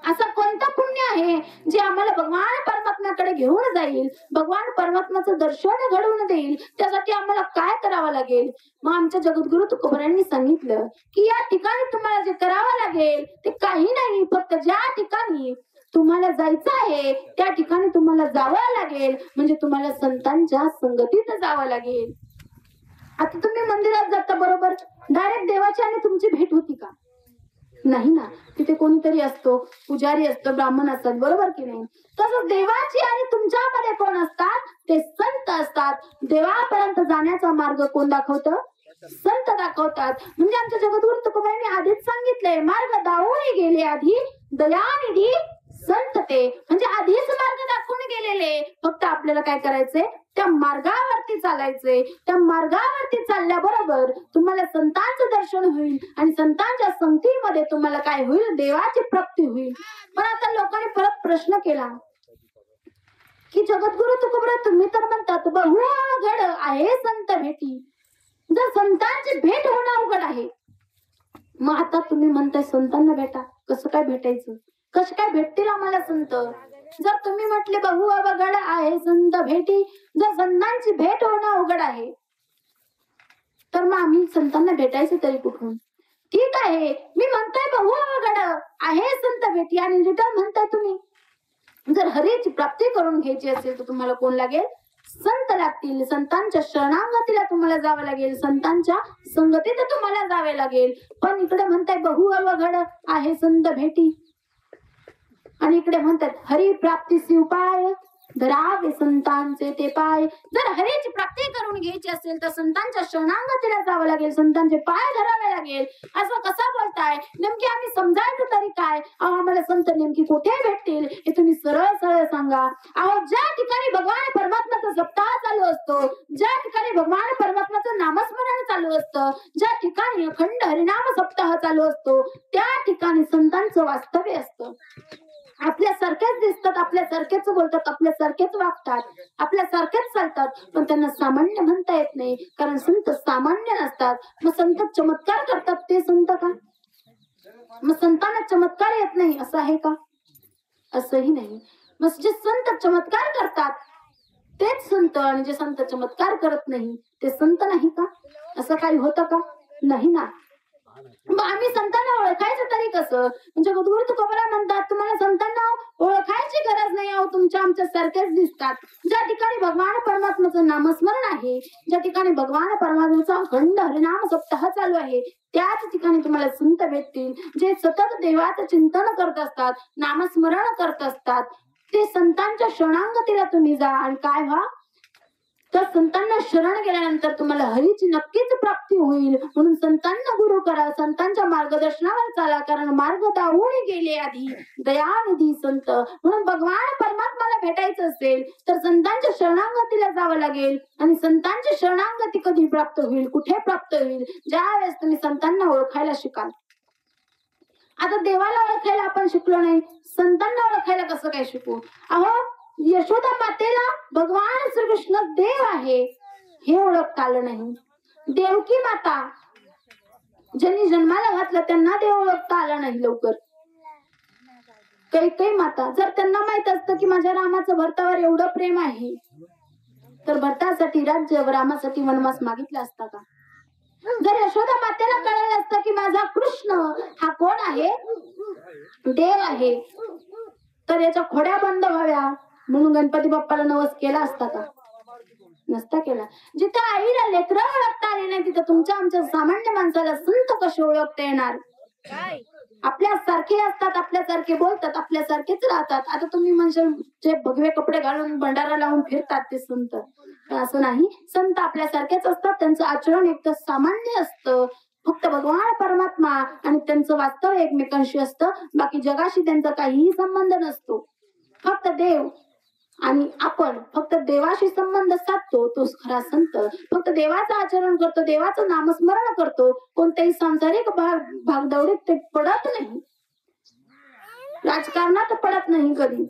असं कोणतं पुण्य आहे जे आम्हाला भगवान परमात्म्याकडे घेऊन जाईल, भगवान परमात्म्याचं दर्शन घडवून देईल? त्यासाठी आम्हाला काय करावं लागेल? मग आमच्या जगद्गुरु तुकोबारायांनी सांगितलं की या ठिकाणी तुम्हाला जे करावं लागेल ते काही नाही, फक्त ज्या ठिकाणी तुम्हाला जायचं आहे त्या ठिकाणी तुम्हाला जावं लागेल. म्हणजे तुम्हाला संतांच्या संगतीत जावं लागेल. आता तुम्ही मंदिरात जाता बरोबर, डायरेक्ट देवाची आणि तुमची भेट होती का? नाही ना, तिथे कोणीतरी असतो, पुजारी असतो, ब्राह्मण असतात, बरोबर की नाही? तसं देवाची आणि तुमच्यामध्ये कोण असतात? ते संत असतात. देवापर्यंत जाण्याचा मार्ग कोण दाखवतं? संत दाखवतात. म्हणजे आमच्या जगद्गुरु तुकोबांनी आधीच सांगितलंय, मार्ग दावून गेले आधी दयानिधी संत ते. म्हणजे आधीच मार्ग दाखवून गेलेले, फक्त आपल्याला काय करायचंय, त्या मार्गावरती चालायचंय. त्या मार्गावरती चालल्याबरोबर तुम्हाला संतांचं दर्शन होईल आणि संतांच्या संगतीमध्ये तुम्हाला काय होईल, देवाची प्राप्ती होईल. पण आता लोकांनी परत प्रश्न केला की जगद्गुरु तुकोबरा, तुम्ही तर म्हणतात बहु अवघड आहे संत भेटी, जर संतांची भेट होणं अवघड आहे, मग आता तुम्ही म्हणताय संतांना भेटा, कसं काय भेटायचं, कसं काय भेटतील आम्हाला संत? जर तुम्ही म्हटले बहु अवघड आहे संत भेटी, जर संतांची भेट होणं अवघड आहे, तर मग आम्ही संतांना भेटायचं तरी कुठून? ठीक आहे, मी म्हणतोय बहु अवघड आहे संत भेटी, आणि रिटर्न म्हणताय तुम्ही जर हरीची प्राप्ती करून घ्यायची असेल तर तुम्हाला कोण लागेल, संत लागतील. संतांच्या शरणागतीला तुम्हाला जावं लागेल, संतांच्या संगतीत तुम्हाला जावे लागेल. पण इकडे म्हणताय बहु अवघड आहे संत भेटी, आणि इकडे म्हणतात हरी प्राप्तीसी उपाय धरावे संतांचे ते पाय. जर हरीची प्राप्ती करून घ्यायची असेल तर संतांच्या शरणागतीला जावं लागेल, संतांचे पाय धरावे लागेल. असं कसं बोलताय, नेमकी आम्ही समजायचं तरी काय? आम्हाला संत नेमकी कुठे भेटतील हे तुम्ही सरळ सरळ सांगा. अहो, ज्या ठिकाणी भगवान परमात्म्याचा सप्ताह चालू असतो, ज्या ठिकाणी भगवान परमात्म्याचं नामस्मरण चालू असतं, ज्या ठिकाणी अखंड हरिनाम सप्ताह चालू असतो, त्या ठिकाणी संतांचं वास्तव्य असतं. आपल्यासारखेच दिसतात, आपल्यासारखेच बोलतात, आपल्यासारखेच वागतात, आपल्यासारखेच चालतात, पण त्यांना सामान्य म्हणता येत नाही, कारण संत सामान्य नसतात. मग संत चमत्कार करतात, ते संत का? मग संतांना चमत्कार येत नाही असं आहे का? असंही नाही. मग जे संत चमत्कार करतात तेच संत, आणि जे संत चमत्कार करत नाही ते संत नाही का? असं काही होतं का? नाही ना. मग आम्ही संतांना ओळखायचं तरी कसं? म्हणजे जगद्गुरु तुकोबरा म्हणतात, तुम्हाला संतांना ओळखायची गरज नाही, अहो तुमच्या आमच्या सारखेच दिसतात. ज्या ठिकाणी भगवान परमात्म्याचं नामस्मरण आहे, ज्या ठिकाणी भगवान परमात्म्याचा अखंड हरिनाम सप्ताह चालू आहे, त्याच ठिकाणी तुम्हाला संत भेटतील, जे सतत देवाचं चिंतन करत असतात, नामस्मरण करत असतात. ते संतांच्या शरणागतीला तुम्ही जा, आणि काय व्हा, तर संतांना शरण गेल्यानंतर तुम्हाला हरीची नक्कीच प्राप्ती होईल. म्हणून संतांना गुरु करा, संतांच्या मार्गदर्शनावर चाला, कारण मार्ग दावून गेले आधी दयानिधी संत. म्हणून भगवान परमात्म्याला भेटायचं असेल तर संतांच्या शरणागतीला जावं लागेल. आणि संतांची शरणागती कधी प्राप्त होईल, कुठे प्राप्त होईल? ज्या वेळेस तुम्ही संतांना ओळखायला शिकाल. आता देवाला ओळखायला आपण शिकलो नाही, संतांना ओळखायला कसं काय शिकू? अहो, यशोदा मातेला भगवान श्रीकृष्ण देव आहे हे ओळखता आलं नाही. देवकी माता ज्यांनी जन्माला घातलं त्यांना देव ओळखता आला नाही लवकर. कैकेयी माता, जर त्यांना माहित असतं की माझ्या रामाचं भरतावर एवढं प्रेम आहे, तर भरतासाठी राज्य, रामासाठी वनवास मागितला असता का? जर यशोदा मातेला कळलं असतं की माझा कृष्ण हा कोण आहे, देव आहे, तर याच्या खोड्या बंद व्हाव्या म्हणून गणपती बाप्पाला नवस केला असता का? नसता केला. जिथं आईला लेकरं ओळखता आले नाही, तिथं तुमच्या आमच्या सामान्य माणसाला संत कसे ओळखता येणार? आपल्यासारखे असतात, आपल्यासारखे बोलतात, आपल्यासारखेच राहतात. आता तुम्ही म्हणशाल जे भगवे कपडे घालून भंडारा लावून फिरतात ते संत, असं नाही. संत आपल्यासारखेच असतात, त्यांचं आचरण एकदम सामान्य असतं. फक्त भगवान परमात्मा आणि त्यांचं वास्तव्य एकमेकांशी असतं, बाकी जगाशी त्यांचा काहीही संबंध नसतो. फक्त देव आणि आपण फक्त देवाशी संबंध साधतो, तोच खरा संत. फक्त देवाचं आचरण करतो, देवाचं नामस्मरण करतो, कोणत्याही सांसारिक भागदौडीत ते पडत नाही, राजकारणात पडत नाही कधी.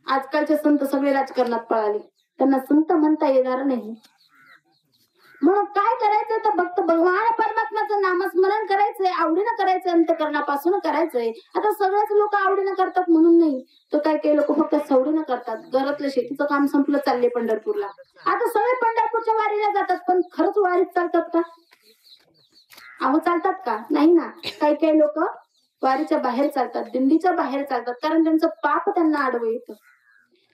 आजकालचे संत सगळे राजकारणात पळाले, त्यांना संत म्हणता येणार नाही. म्हणून काय करायचंय तर फक्त भगवान परमात्म्याचं नामस्मरण करायचंय, आवडीनं करायचंय, अंतःकरणापासून करायचंय. आता सगळेच लोक आवडीनं करतात म्हणून नाही, तर काही लोक फक्त सवडीनं करतात. घरातलं शेतीचं काम संपलं, चालले पंढरपूरला. आता सगळे पंढरपूरच्या वारीला जातात, पण खरंच वारीत चालतात का? अहो, चालतात का? नाही ना. काही लोक वारीच्या बाहेर चालतात, दिंडीच्या बाहेर चालतात, कारण त्यांचं पाप त्यांना आडवं येतं,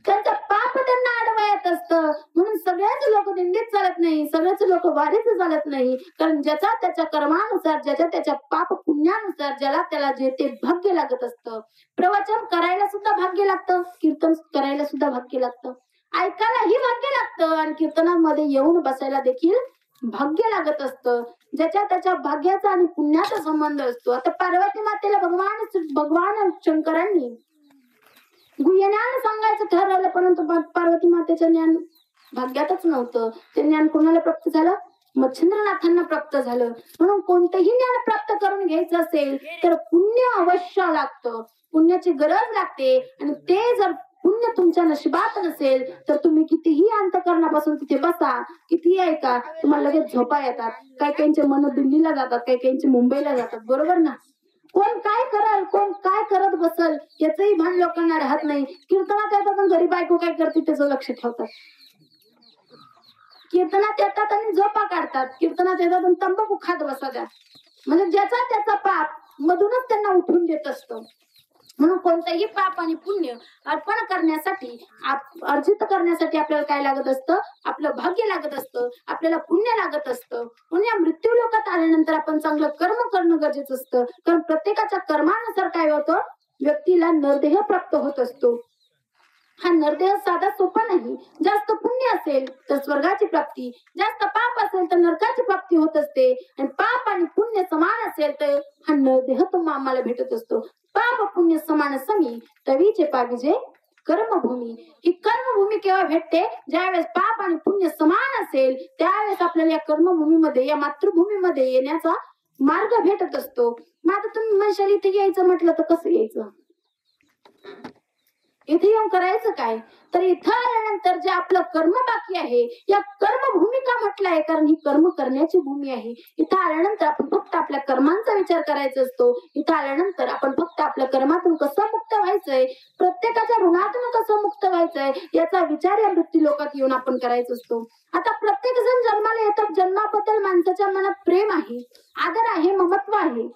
त्यांचं पाप त्यांना आडवं येत असतं. म्हणून सगळ्याच लोक दिंडीत चालत नाही, सगळेच लोक वारीत चालत नाही, कारण ज्याचा त्याच्या कर्मानुसार, ज्याच्या त्याच्या पाप पुण्यानुसार ज्याला त्याला जे ते भाग्य लागत असतं. प्रवचन करायला सुद्धा भाग्य लागतं, कीर्तन करायला सुद्धा भाग्य लागतं, ऐकायलाही भाग्य लागतं, आणि कीर्तनामध्ये येऊन बसायला देखील भाग्य लागत असतं, ज्याच्या त्याच्या भाग्याचा आणि पुण्याचा संबंध असतो. आता पार्वती मातेला भगवान शंकरांनी गुह्यज्ञान सांगायचं ठरवलं, परंतु पार्वती मातेचं ज्ञान भाग्यातच नव्हतं. ते ज्ञान कोणाला प्राप्त झालं? मच्छिंद्रनाथांना प्राप्त झालं. म्हणून कोणतंही ज्ञान प्राप्त करून घ्यायचं असेल तर पुण्य अवश्य लागतं, पुण्याची गरज लागते. आणि ते जर पुण्य तुमच्या नशिबात नसेल तर तुम्ही कितीही अंतःकरणापासून तिथे बसा, कितीही ऐका, तुम्हाला लगेच झोपा येतात. काही काहींचे मन दिल्लीला जातात, काही काहींचे मुंबईला जातात, बरोबर ना? कोण काय करल, कोण काय करत बसल याचंही भान लोकांना राहत नाही. कीर्तनात येतात पण घरी बायको काय करते त्याचं लक्ष ठेवतात. कीर्तनात येतात आणि झोपा काढतात, कीर्तनात येतात आणि तंबाखू खात बसतात. म्हणजे ज्याचा त्याचा पाप मधूनच त्यांना उठून देत असतो. म्हणून कोणतंही पाप आणि पुण्य अर्पण करण्यासाठी, अर्जित करण्यासाठी आपल्याला काय लागत असतं? आपलं भाग्य लागत असतं, आपल्याला पुण्य लागत असतं. म्हणून या मृत्यू लोकात आल्यानंतर आपण चांगलं कर्म करणं गरजेचं असतं. कारण प्रत्येकाच्या कर्मानुसार काय होतं? व्यक्तीला नरदेह प्राप्त होत असतो. हा नरदेह साधा सोपा नाही. जास्त पुण्य असेल तर स्वर्गाची प्राप्ती, जास्त पाप असेल तर नरकाची प्राप्ती होत असते. आणि पाप आणि पुण्य समान असेल तर हा नरदेह तुम्हाला आम्हाला भेटत असतो. पाप पुण्य समान समी तवीचे पाविजे कर्मभूमी. ही कर्मभूमी केव्हा भेटते? ज्यावेळेस पाप आणि पुण्य समान असेल त्यावेळेस आपल्याला या कर्मभूमीमध्ये, या मातृभूमीमध्ये येण्याचा मार्ग भेटत असतो. मग आता तुम्ही म्हणशाल इथे यायचं म्हटलं तर कसं यायचं? इथे येऊन करायचं काय? तर इथं आल्यानंतर जे आपलं कर्म बाकी आहे, या कर्मभूमी का म्हटलं आहे? कारण ही कर्म करण्याची भूमी आहे. इथं आल्यानंतर आपण फक्त आपल्या कर्मांचा विचार करायचा असतो. इथं आल्यानंतर आपण फक्त आपल्या कर्मातून कसं मुक्त व्हायचंय, प्रत्येकाच्या ऋणातून कसं मुक्त व्हायचंय याचा विचार या मृत्यू लोकात येऊन आपण करायचा असतो. आता प्रत्येक जण जन्माला येतात, जन्माबद्दल माणसाच्या मनात प्रेम आहे, आदर आहे, ममत्व आहे.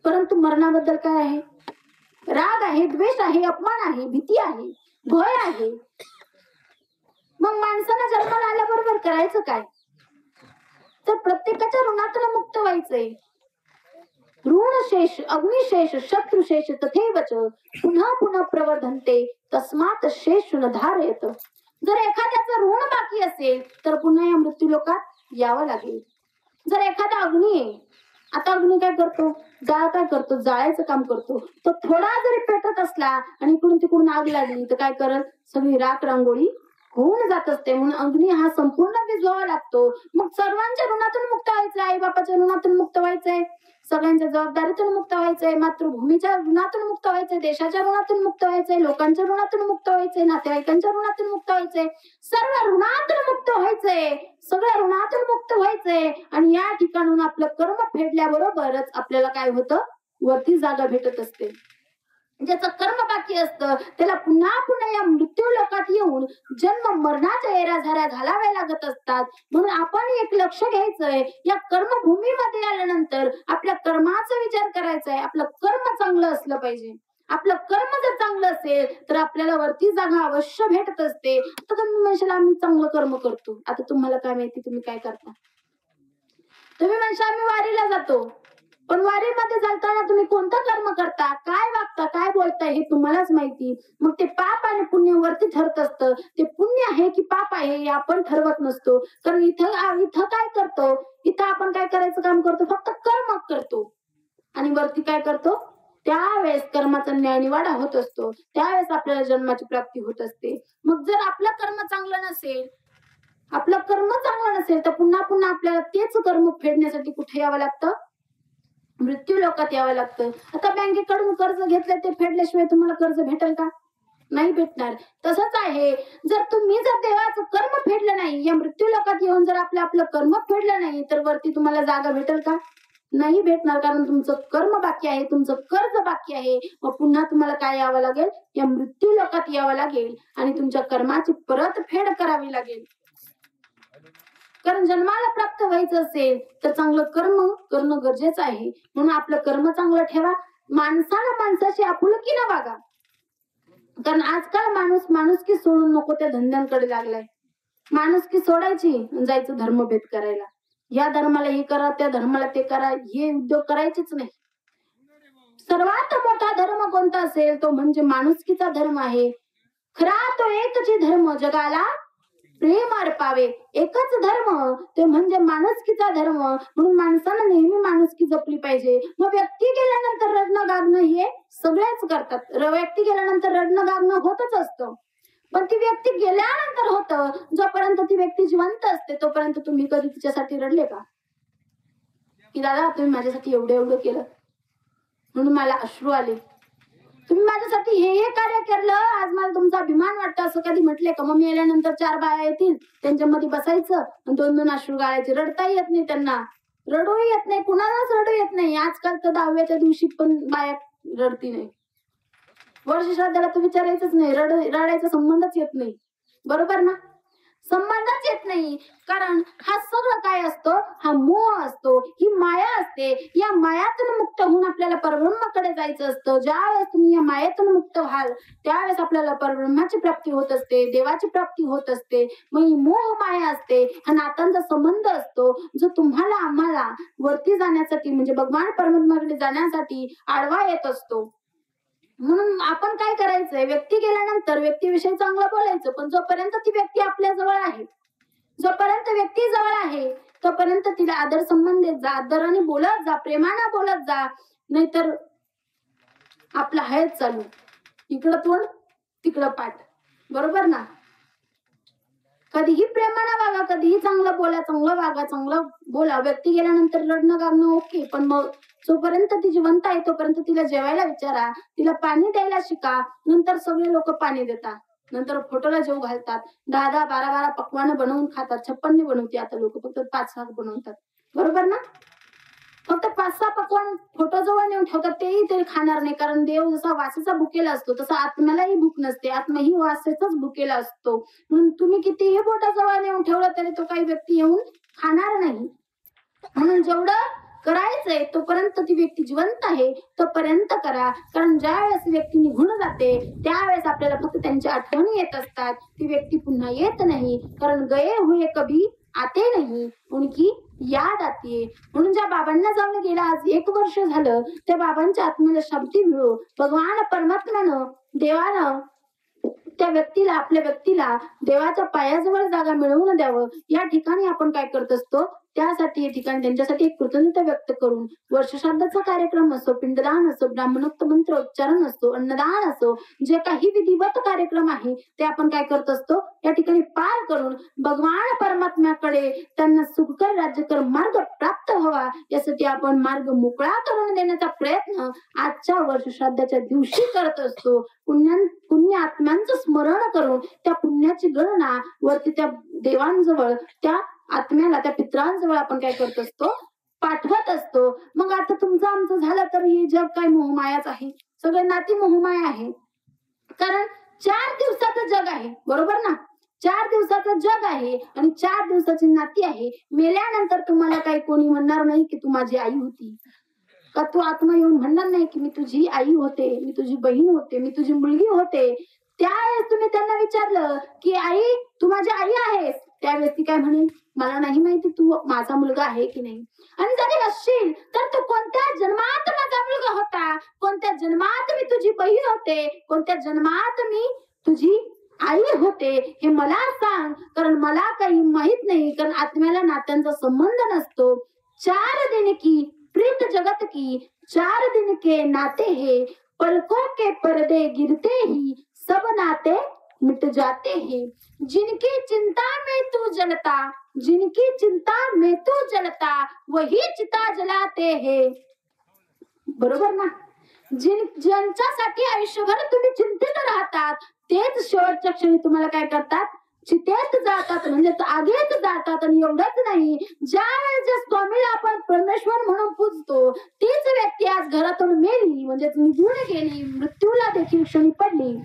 परंतु मरणाबद्दल काय आहे? राग आहे, द्वेष आहे, अपमान आहे, भीती आहे, भय आहे. मग माणसाला जन्माला आल्याबरोबर करायचं काय? तर प्रत्येकाच्या ऋणातून मुक्त व्हायचंय. ऋणशेष, अग्निशेष, शत्रुशेष तथैवच पुन्हा पुन्हा प्रवर्धन्ते तस्मात् शेष न धारयत. जर एखाद्याचं ऋण बाकी असेल तर पुन्हा या मृत्यू लोकात यावं लागेल. जर एखादा अग्नी आहे, आता अग्नी काय करतो? काय करतो? जाळायचं काम करतो. तो थोडा जरी पेटत असला आणि इकडून तिकडून आग लागली तर काय करत? सगळी राख रांगोळी होऊन जात असते. म्हणून अग्नी हा संपूर्ण विझवावा लागतो. मग सर्वांच्या ऋणातून मुक्त व्हायचंय, आई बापाच्या ऋणातून मुक्त व्हायचंय, सगळ्यांच्या जबाबदारीतून मुक्त व्हायचंय, मातृभूमीच्या ऋणातून मुक्त व्हायचंय, देशाच्या ऋणातून मुक्त व्हायचंय, लोकांच्या ऋणातून मुक्त व्हायचंय, नातेवाईकांच्या ऋणातून मुक्त व्हायचंय, सर्व ऋणातून मुक्त व्हायचंय, सगळ्या ऋणातून मुक्त व्हायचंय. आणि या ठिकाणून आपलं कर्म फेडल्याबरोबरच आपल्याला काय होतं? वरती जागा भेटत असते. ज्याचं कर्म बाकी असतं त्याला पुन्हा पुन्हा या मृत्यू लोकात येऊन जन्म मरणाच्या येऱ्याझाऱ्या घालाव्या लागत असतात. म्हणून आपण एक लक्ष घ्यायचंय, या कर्मभूमीमध्ये आल्यानंतर आपल्या कर्माचा विचार करायचा आहे. आपलं कर्म चांगलं असलं पाहिजे. आपलं कर्म जर चांगलं असेल तर आपल्याला वरती जागा अवश्य भेटत असते. आता तुम्ही म्हणशाल आम्ही चांगलं कर्म करतो. आता तुम्हाला काय माहिती तुम्ही काय करता? तुम्ही म्हणशाल आम्ही वारीला जातो, पण वारीमध्ये जाताना तुम्ही कोणतं कर्म करता, काय वागता, काय बोलता हे तुम्हालाच माहिती. मग ते पाप आणि पुण्य वरती ठरत असतं. ते पुण्य आहे की पाप आहे हे आपण ठरवत नसतो. कारण इथं काय करतो? इथं आपण काय करायचं काम करतो? फक्त कर्म करतो. आणि वरती काय करतो? त्यावेळेस कर्माचा न्यायनिवाडा होत असतो, त्यावेळेस आपल्याला जन्माची प्राप्ती होत असते. मग जर आपलं कर्म चांगलं नसेल, आपलं कर्म चांगलं नसेल तर पुन्हा पुन्हा आपल्याला तेच कर्म फेडण्यासाठी कुठे यावं लागतं? मृत्यू लोकात यावं लागतं. आता बँकेकडून कर्ज घेतलं ते फेडल्याशिवाय तुम्हाला कर्ज भेटेल का? नाही भेटणार. तसंच आहे, जर देवाचं कर्म फेडलं नाही, या मृत्यू लोकात येऊन जर आपलं कर्म फेडलं नाही तर वरती तुम्हाला जागा भेटेल का? नाही भेटणार. कारण तुमचं कर्म बाकी आहे, तुमचं कर्ज बाकी आहे. मग पुन्हा तुम्हाला काय यावं लागेल? या मृत्यू लोकात यावं लागेल आणि तुमच्या कर्माची परतफेड करावी लागेल. कारण जन्माला प्राप्त व्हायचं असेल तर चांगलं कर्म करणं गरजेचं आहे. म्हणून आपलं कर्म चांगलं ठेवा. माणसाशी आपुलकीनं वागा. कारण आजकाल माणुसकी सोडून नको त्या धंद्यांकडे लागलाय. माणुसकी सोडायची, जायचं धर्मभेद करायला. या धर्माला हे करा, त्या धर्माला ते करा, हे उद्योग करायचेच नाही. सर्वात मोठा धर्म कोणता असेल तो म्हणजे माणुसकीचा धर्म आहे. खरा तो एकच धर्म जगाला प्रेम अर्पावे. एकच धर्म ते म्हणजे माणुसकीचा धर्म, म्हणून माणसानं नेहमी माणुसकी जपली पाहिजे. मग व्यक्ती गेल्यानंतर रडणं गागणं हे सगळेच करतात. व्यक्ती गेल्यानंतर रडणं गागणं होतच असतं, पण ती व्यक्ती गेल्यानंतर होतं. जोपर्यंत ती व्यक्ती जिवंत असते तोपर्यंत तुम्ही कधी तिच्यासाठी रडले का, की दादा तुम्ही माझ्यासाठी एवढं एवढं केलं म्हणून मला अश्रू आले, तुम्ही माझ्यासाठी हे कार्य केलं, आज मला तुमचा अभिमान वाटतं, असं कधी म्हटले का? मग मी गेल्यानंतर 4 बाया येतील, त्यांच्यामध्ये बसायचं आणि 2-2 अश्रू गाळायचे. रडताही येत नाही त्यांना, रडूही येत नाही, कुणालाच रडू येत नाही. आजकाल तर 10व्याच्या दिवशी पण बाया रडती नाही. वर्ष श्राद्धाला तर विचारायचंच नाही, रडायचा संबंधच येत नाही. बरोबर ना? संबंधच येत नाही. कारण हा सगळं काय असतो? हा मोह असतो, ही माया असते. या मायातून मुक्त होऊन आपल्याला परब्रह्माकडे जायचं असतं. ज्यावेळेस तुम्ही या मायेतून मुक्त व्हाल त्यावेळेस आपल्याला परब्रह्माची प्राप्ती होत असते, देवाची प्राप्ती होत असते. मग ही मोह माया असते, हा नातांचा संबंध असतो, जो तुम्हाला आम्हाला वरती जाण्यासाठी म्हणजे भगवान परमात्म्याकडे जाण्यासाठी आडवा येत असतो. म्हणून आपण काय करायचंय? व्यक्ती गेल्यानंतर व्यक्तीविषयी चांगलं बोलायचं, पण जोपर्यंत ती व्यक्ती आपल्या जवळ आहे, जोपर्यंत व्यक्ती जवळ आहे तोपर्यंत तिला आदर सन्मान देत जा, आदराने बोलत जा, प्रेमाने बोलत जा. नाहीतर आपला हयच चालू, इकडं तोंड तिकडं पाठ. बरोबर ना? कधीही प्रेमाने वागा, कधीही चांगलं बोला, चांगलं वागा, चांगलं बोला. व्यक्ती गेल्यानंतर रडणं गागणं ओके, पण मग जोपर्यंत ती जिवंत आहे तोपर्यंत तिला जेवायला विचारा, तिला पाणी द्यायला शिका. नंतर सगळे लोक पाणी देतात, नंतर फोटोला जेव घालतात, 10-10, 12-12 पक्वानं बनवून खातात. 56 बनवते आता लोक, फक्त 5-6 बनवतात. बरोबर ना? फक्त 5-6 पक्वान फोटो जवळ नेऊन ठेवतात, तेही ते खाणार नाही. कारण देव जसा वासेचा भुकेला असतो तसा आत्म्यालाही भूक नसते, आत्मा ही वासेचाच भुकेला असतो. म्हणून तुम्ही कितीही फोटो जवळ नेऊन ठेवलं तरी तो काही व्यक्ती येऊन खाणार नाही. म्हणून जेवढं करायचंय तोपर्यंत ती व्यक्ती जिवंत आहे तोपर्यंत करा. कारण ज्या वेळेस व्यक्ती निघून जाते त्यावेळेस आपल्याला फक्त त्यांच्या आठवणी येत असतात, ती व्यक्ती पुन्हा येत नाही. कारण गए हुए कभी आते नाही, उनकी याद आतीये. म्हणून ज्या बाबांना जाऊन गेला आज 1 वर्ष झालं, त्या बाबांच्या आत्म्याला शांती मिळो. भगवान परमात्म्यानं, देवानं त्या व्यक्तीला, आपल्या व्यक्तीला देवाच्या पायाजवळ जागा मिळवून द्यावं, या ठिकाणी आपण काय करत असतो? त्यासाठी या ठिकाणी त्यांच्यासाठी एक कृतज्ञता व्यक्त करून वर्षश्राद्धाचा कार्यक्रम असो, पिंडदान असो, ब्राह्मणोक्त मंत्र उच्चारण असो, अन्नदान असो, जे काही विधिवत कार्यक्रम आहे ते आपण काय करत असतो? या ठिकाणी पार करून भगवान परमात्म्याकडे त्यांना सुखकर राज्यकर मार्ग प्राप्त व्हावा, यासाठी आपण मार्ग मोकळा करून देण्याचा प्रयत्न आजच्या वर्षश्राद्धाच्या दिवशी करत असतो. पुण्य आत्म्यांचं स्मरण करून त्या पुण्याची गणना वरती त्या देवांजवळ, त्या आत्म्याला, त्या पित्रांजवळ आपण काय करत असतो? पाठवत असतो. मग आता तुमचं आमचं झालं तर हे जग काय मोहमायाच आहे, सगळे नाती मोहमाया आहे. कारण 4 दिवसाचं जग आहे. बरोबर ना? 4 दिवसाचं जग आहे आणि 4 दिवसाची नाती आहे. मेल्यानंतर तुम्हाला काही कोणी म्हणणार नाही की तू माझी आई होती, का तू आत्मा येऊन म्हणणार नाही की मी तुझी आई होते, मी तुझी बहीण होते, मी तुझी मुलगी होते. त्यावेळेस तुम्ही त्यांना विचारलं की आई तू माझी आई आहेस, त्यावेळेस ती काय म्हणेल? मला नाही माहिती तू माझा मुलगा आहे की नाही. आणि जरी असशील तर तू कोणत्या जन्मात माझा मुलगा होता, कोणत्या जन्मात मी तुझी बहीण होते, कोणत्या जन्मात मी तुझी आई होते, हे मला सांग. कारण मला काही माहित नाही, कारण आत्म्याला नात्यांचा संबंध नसतो. 4 दिन की प्रीत जगत की, 4 दिन के नाते है, पलकों के पर्दे गिरते ही सब नाते मिट जाते हैं. जिनकी चिंता में तू जलता, जिनकी चिंता में तू जलता, वही चिता जलाते हैं. बरोबर ना? ज्यांच्यासाठी आयुष्यभर तुम्ही चिंतित राहतात तेच शेवटच्या क्षणी तुम्हाला काय करतात? चितेत जातात, म्हणजे आगेत जातात. आणि एवढंच नाही, ज्या वेळेस स्वामीला आपण परमेश्वर म्हणून पूजतो तीच व्यक्ती आज घरातून मेली, म्हणजे निघून गेली, मृत्यूला देखील क्षणी पडली,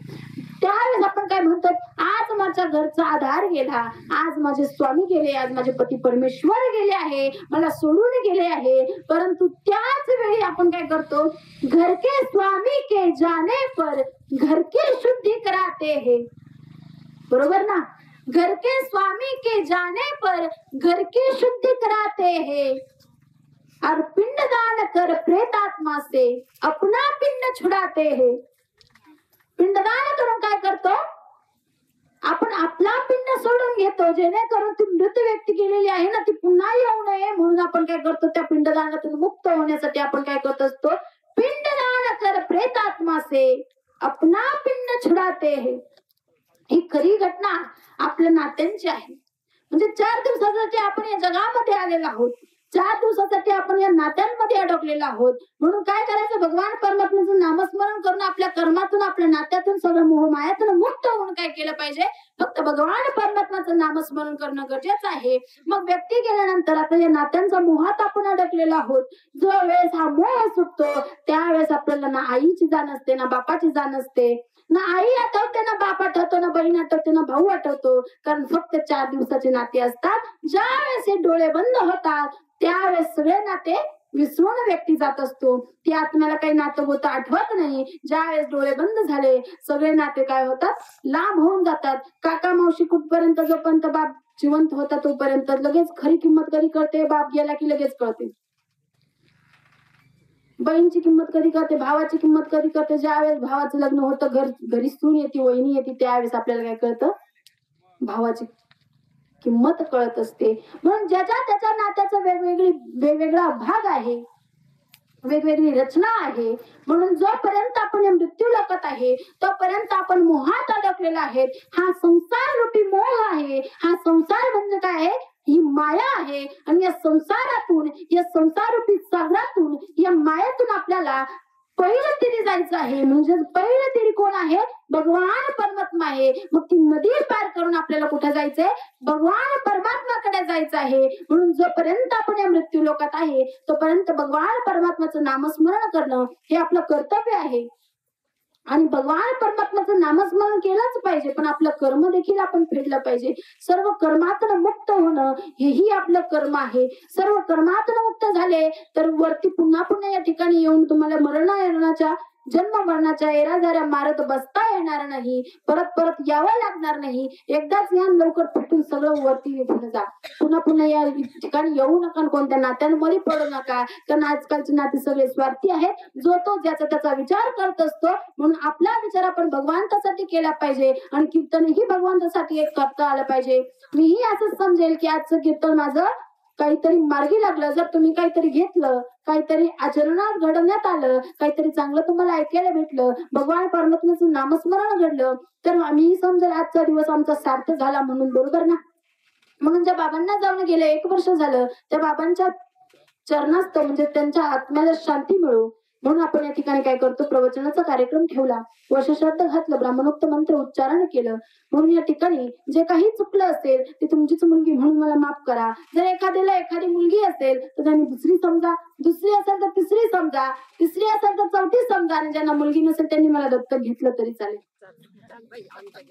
त्यावेळेस आपण काय म्हणतो? आज माझ्या घरचा आधार गेला, आज माझे स्वामी गेले, आज माझे पती परमेश्वर गेले आहे, मला सोडून गेले आहे. परंतु त्याच वेळी आपण काय करतो? घर के स्वामी के जाने पर घर की शुद्धि कराते हैं. बरोबर ना? घर के स्वामी के जाने पर घर की शुद्धि कराते हैं. और पिंडदान कर प्रेतात्मा से अपना पिंड छुड़ाते हैं. पिंडदान करून काय करतो? आपण आपला पिंड सोडून घेतो, जेणेकरून ती मृत व्यक्ती गेलेली आहे ना ती पुन्हा येऊ नये म्हणून आपण काय करतो, त्या पिंडदानातून मुक्त होण्यासाठी आपण काय करत असतो, पिंडदान कर प्रेतात्मा से अपना पिंड छुडाते है. ही खरी घटना आपल्या नात्यांची आहे. म्हणजे 4 दिवसासाठी आपण या जगामध्ये आलेलो आहोत, 4 दिवसासाठी आपण या नात्यांमध्ये अडकलेलो आहोत. म्हणून काय करायचं, भगवान परमात्म्याचं नामस्मरण करून आपल्या कर्मातून आपल्या नात्यातून सगळं मोहमायातून मुक्त होऊन काय केलं पाहिजे, फक्त भगवान परमात्म्याचं नामस्मरण करणं गरजेचं आहे. मग व्यक्ती गेल्यानंतर आता या नात्यांचा मोहात आपण अडकलेलो आहोत. जो वेळेस हा मोह सुटतो त्यावेळेस आपल्याला ना आईची जाण असते, ना बापाची जाण असते, ना आई आठवते, ना बाप आठवतो, ना बहीण आठवते, ना भाऊ आठवतो. कारण फक्त 4 दिवसाचे नाते असतात. ज्या वेळेस हे डोळे बंद होतात त्यावेळेस सगळे नाते विसरून व्यक्ती जात असतो. ती आत्म्याला काही नातं होतं आठवत नाही. ज्या वेळेस डोळे बंद झाले सगळे नाते काय होतात, लांब होऊन जातात. काका मावशी कुठपर्यंत, जोपर्यंत बाप जिवंत होता तोपर्यंत लगेच खरी किंमत कधी कळते, बाप गेला की लगेच कळते. बहीणची किंमत कधी करते, भावाची किंमत कधी करते, ज्यावेळेस भावाचं लग्न होतं, घरी सून येते, वहिनी येते, त्यावेळेस आपल्याला काय कळतं, भावाची किंमत कळत असते. म्हणून ज्याच्या त्याच्या नात्याचा वेगवेगळा भाग आहे, वेगवेगळी रचना आहे. म्हणून जोपर्यंत आपण या मृत्यू लोकात आहे तोपर्यंत आपण मोहात अडकलेला आहे. हा संसार रूपी मोह आहे. हा संसार म्हणजे काय आहे, ही माया आहे. आणि या संसारातून, या संसार रूपी सागरातून, या मायातून आपल्याला पहिलं तिरी जायचं आहे. म्हणजे पहिलं तिरी कोण आहे, भगवान परमात्मा आहे. मग ती नदी पार करून आपल्याला कुठे जायचंय, भगवान परमात्माकडे जायचं आहे. म्हणून जोपर्यंत आपण या मृत्यू लोकात आहे तोपर्यंत भगवान परमात्म्याचं नामस्मरण करणं हे आपलं कर्तव्य आहे. आणि भगवान परमात्म्याचं नामस्मरण केलंच पाहिजे, पण आपलं कर्म देखील आपण फेडलं पाहिजे. सर्व कर्मातून मुक्त होणं हेही आपलं कर्म आहे. सर्व कर्मातून मुक्त झाले तर वरती पुन्हा पुन्हा या ठिकाणी येऊन तुम्हाला मरणाच्या जन्म मरणाच्या येराजाऱ्या मारत बसता येणार नाही. परत परत यावं लागणार नाही. एकदाच या लवकर फिटून सगळं वरती निघून जा. पुन्हा पुन्हा या ठिकाणी येऊ नका, कोणत्या नात्यांमध्ये पडू नका. कारण आजकालचे नाते सगळे स्वार्थी आहेत. जो तो ज्याचा त्याचा विचार करत असतो. म्हणून आपला विचार आपण भगवंतासाठी केला पाहिजे आणि कीर्तनही भगवंतासाठी एक करता आलं पाहिजे. मीही असंच समजेल की आजचं कीर्तन माझं काहीतरी मार्गी लागलं. जर तुम्ही काहीतरी घेतलं, काहीतरी आचरणात घडवण्यात आलं, काहीतरी चांगलं तुम्हाला ऐकायला भेटलं, भगवान परमात्म्याचं नामस्मरण घडलं, तर आम्ही समजेल आजचा दिवस आमचा सार्थ झाला म्हणून. बरोबर ना. म्हणून ज्या बाबांना जाऊन गेलं 1 वर्ष झालं, त्या बाबांच्या चरणास्त म्हणजे त्यांच्या आत्म्याला शांती मिळो म्हणून आपण या ठिकाणी काय करतो, प्रवचनाचा कार्यक्रम ठेवला, वर्षश्राद्ध घातलं, ब्राह्मणोक्त मंत्र उच्चारण केलं. म्हणून या ठिकाणी जे काही चुकलं असेल ते तुमचीच मुलगी म्हणून मला माफ करा. जर एखाद्याला एखादी मुलगी असेल तर त्यांनी दुसरी समजा, दुसरी असेल तर तिसरी समजा, तिसरी असेल तर चौथी समजा, आणि ज्यांना मुलगी नसेल त्यांनी मला दत्तक घेतलं तरी चालेल.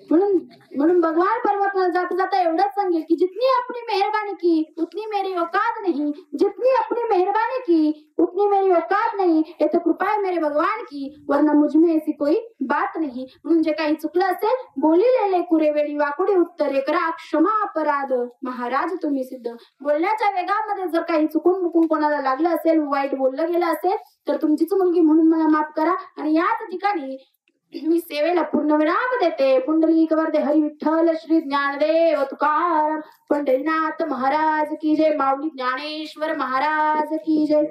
म्हणून भगवान परमात्मा जाता जाता एवढंच सांगेल की जितनी अपनी मेहरबानी की उतनी मेरी औकात नहीं, जितनी अपनी मेहरबानी की उतनी मेरी औकात नहीं, ये तो कृपा है मेरे भगवान की, वरना मुझ में ऐसी कोई बात नहीं. म्हणून जे काही चुकलं असेल, बोलिलेले कुरेवेळी वाकुडे उत्तरे करा, क्षमा अपराध महाराज तुम्ही सिद्ध. बोलण्याच्या वेगामध्ये जर काही चुकून कोणाला लागलं असेल, वाईट बोललं गेलं असेल तर तुमचीच मुलगी म्हणून मला माफ करा. आणि याच ठिकाणी मी सेवेला पूर्ण विराम देते. पुंडलिक वरदे हरी विठ्ठल श्री ज्ञानदेव तुकाराम पंढरीनाथ महाराज की जय. माऊली ज्ञानेश्वर महाराज की जय.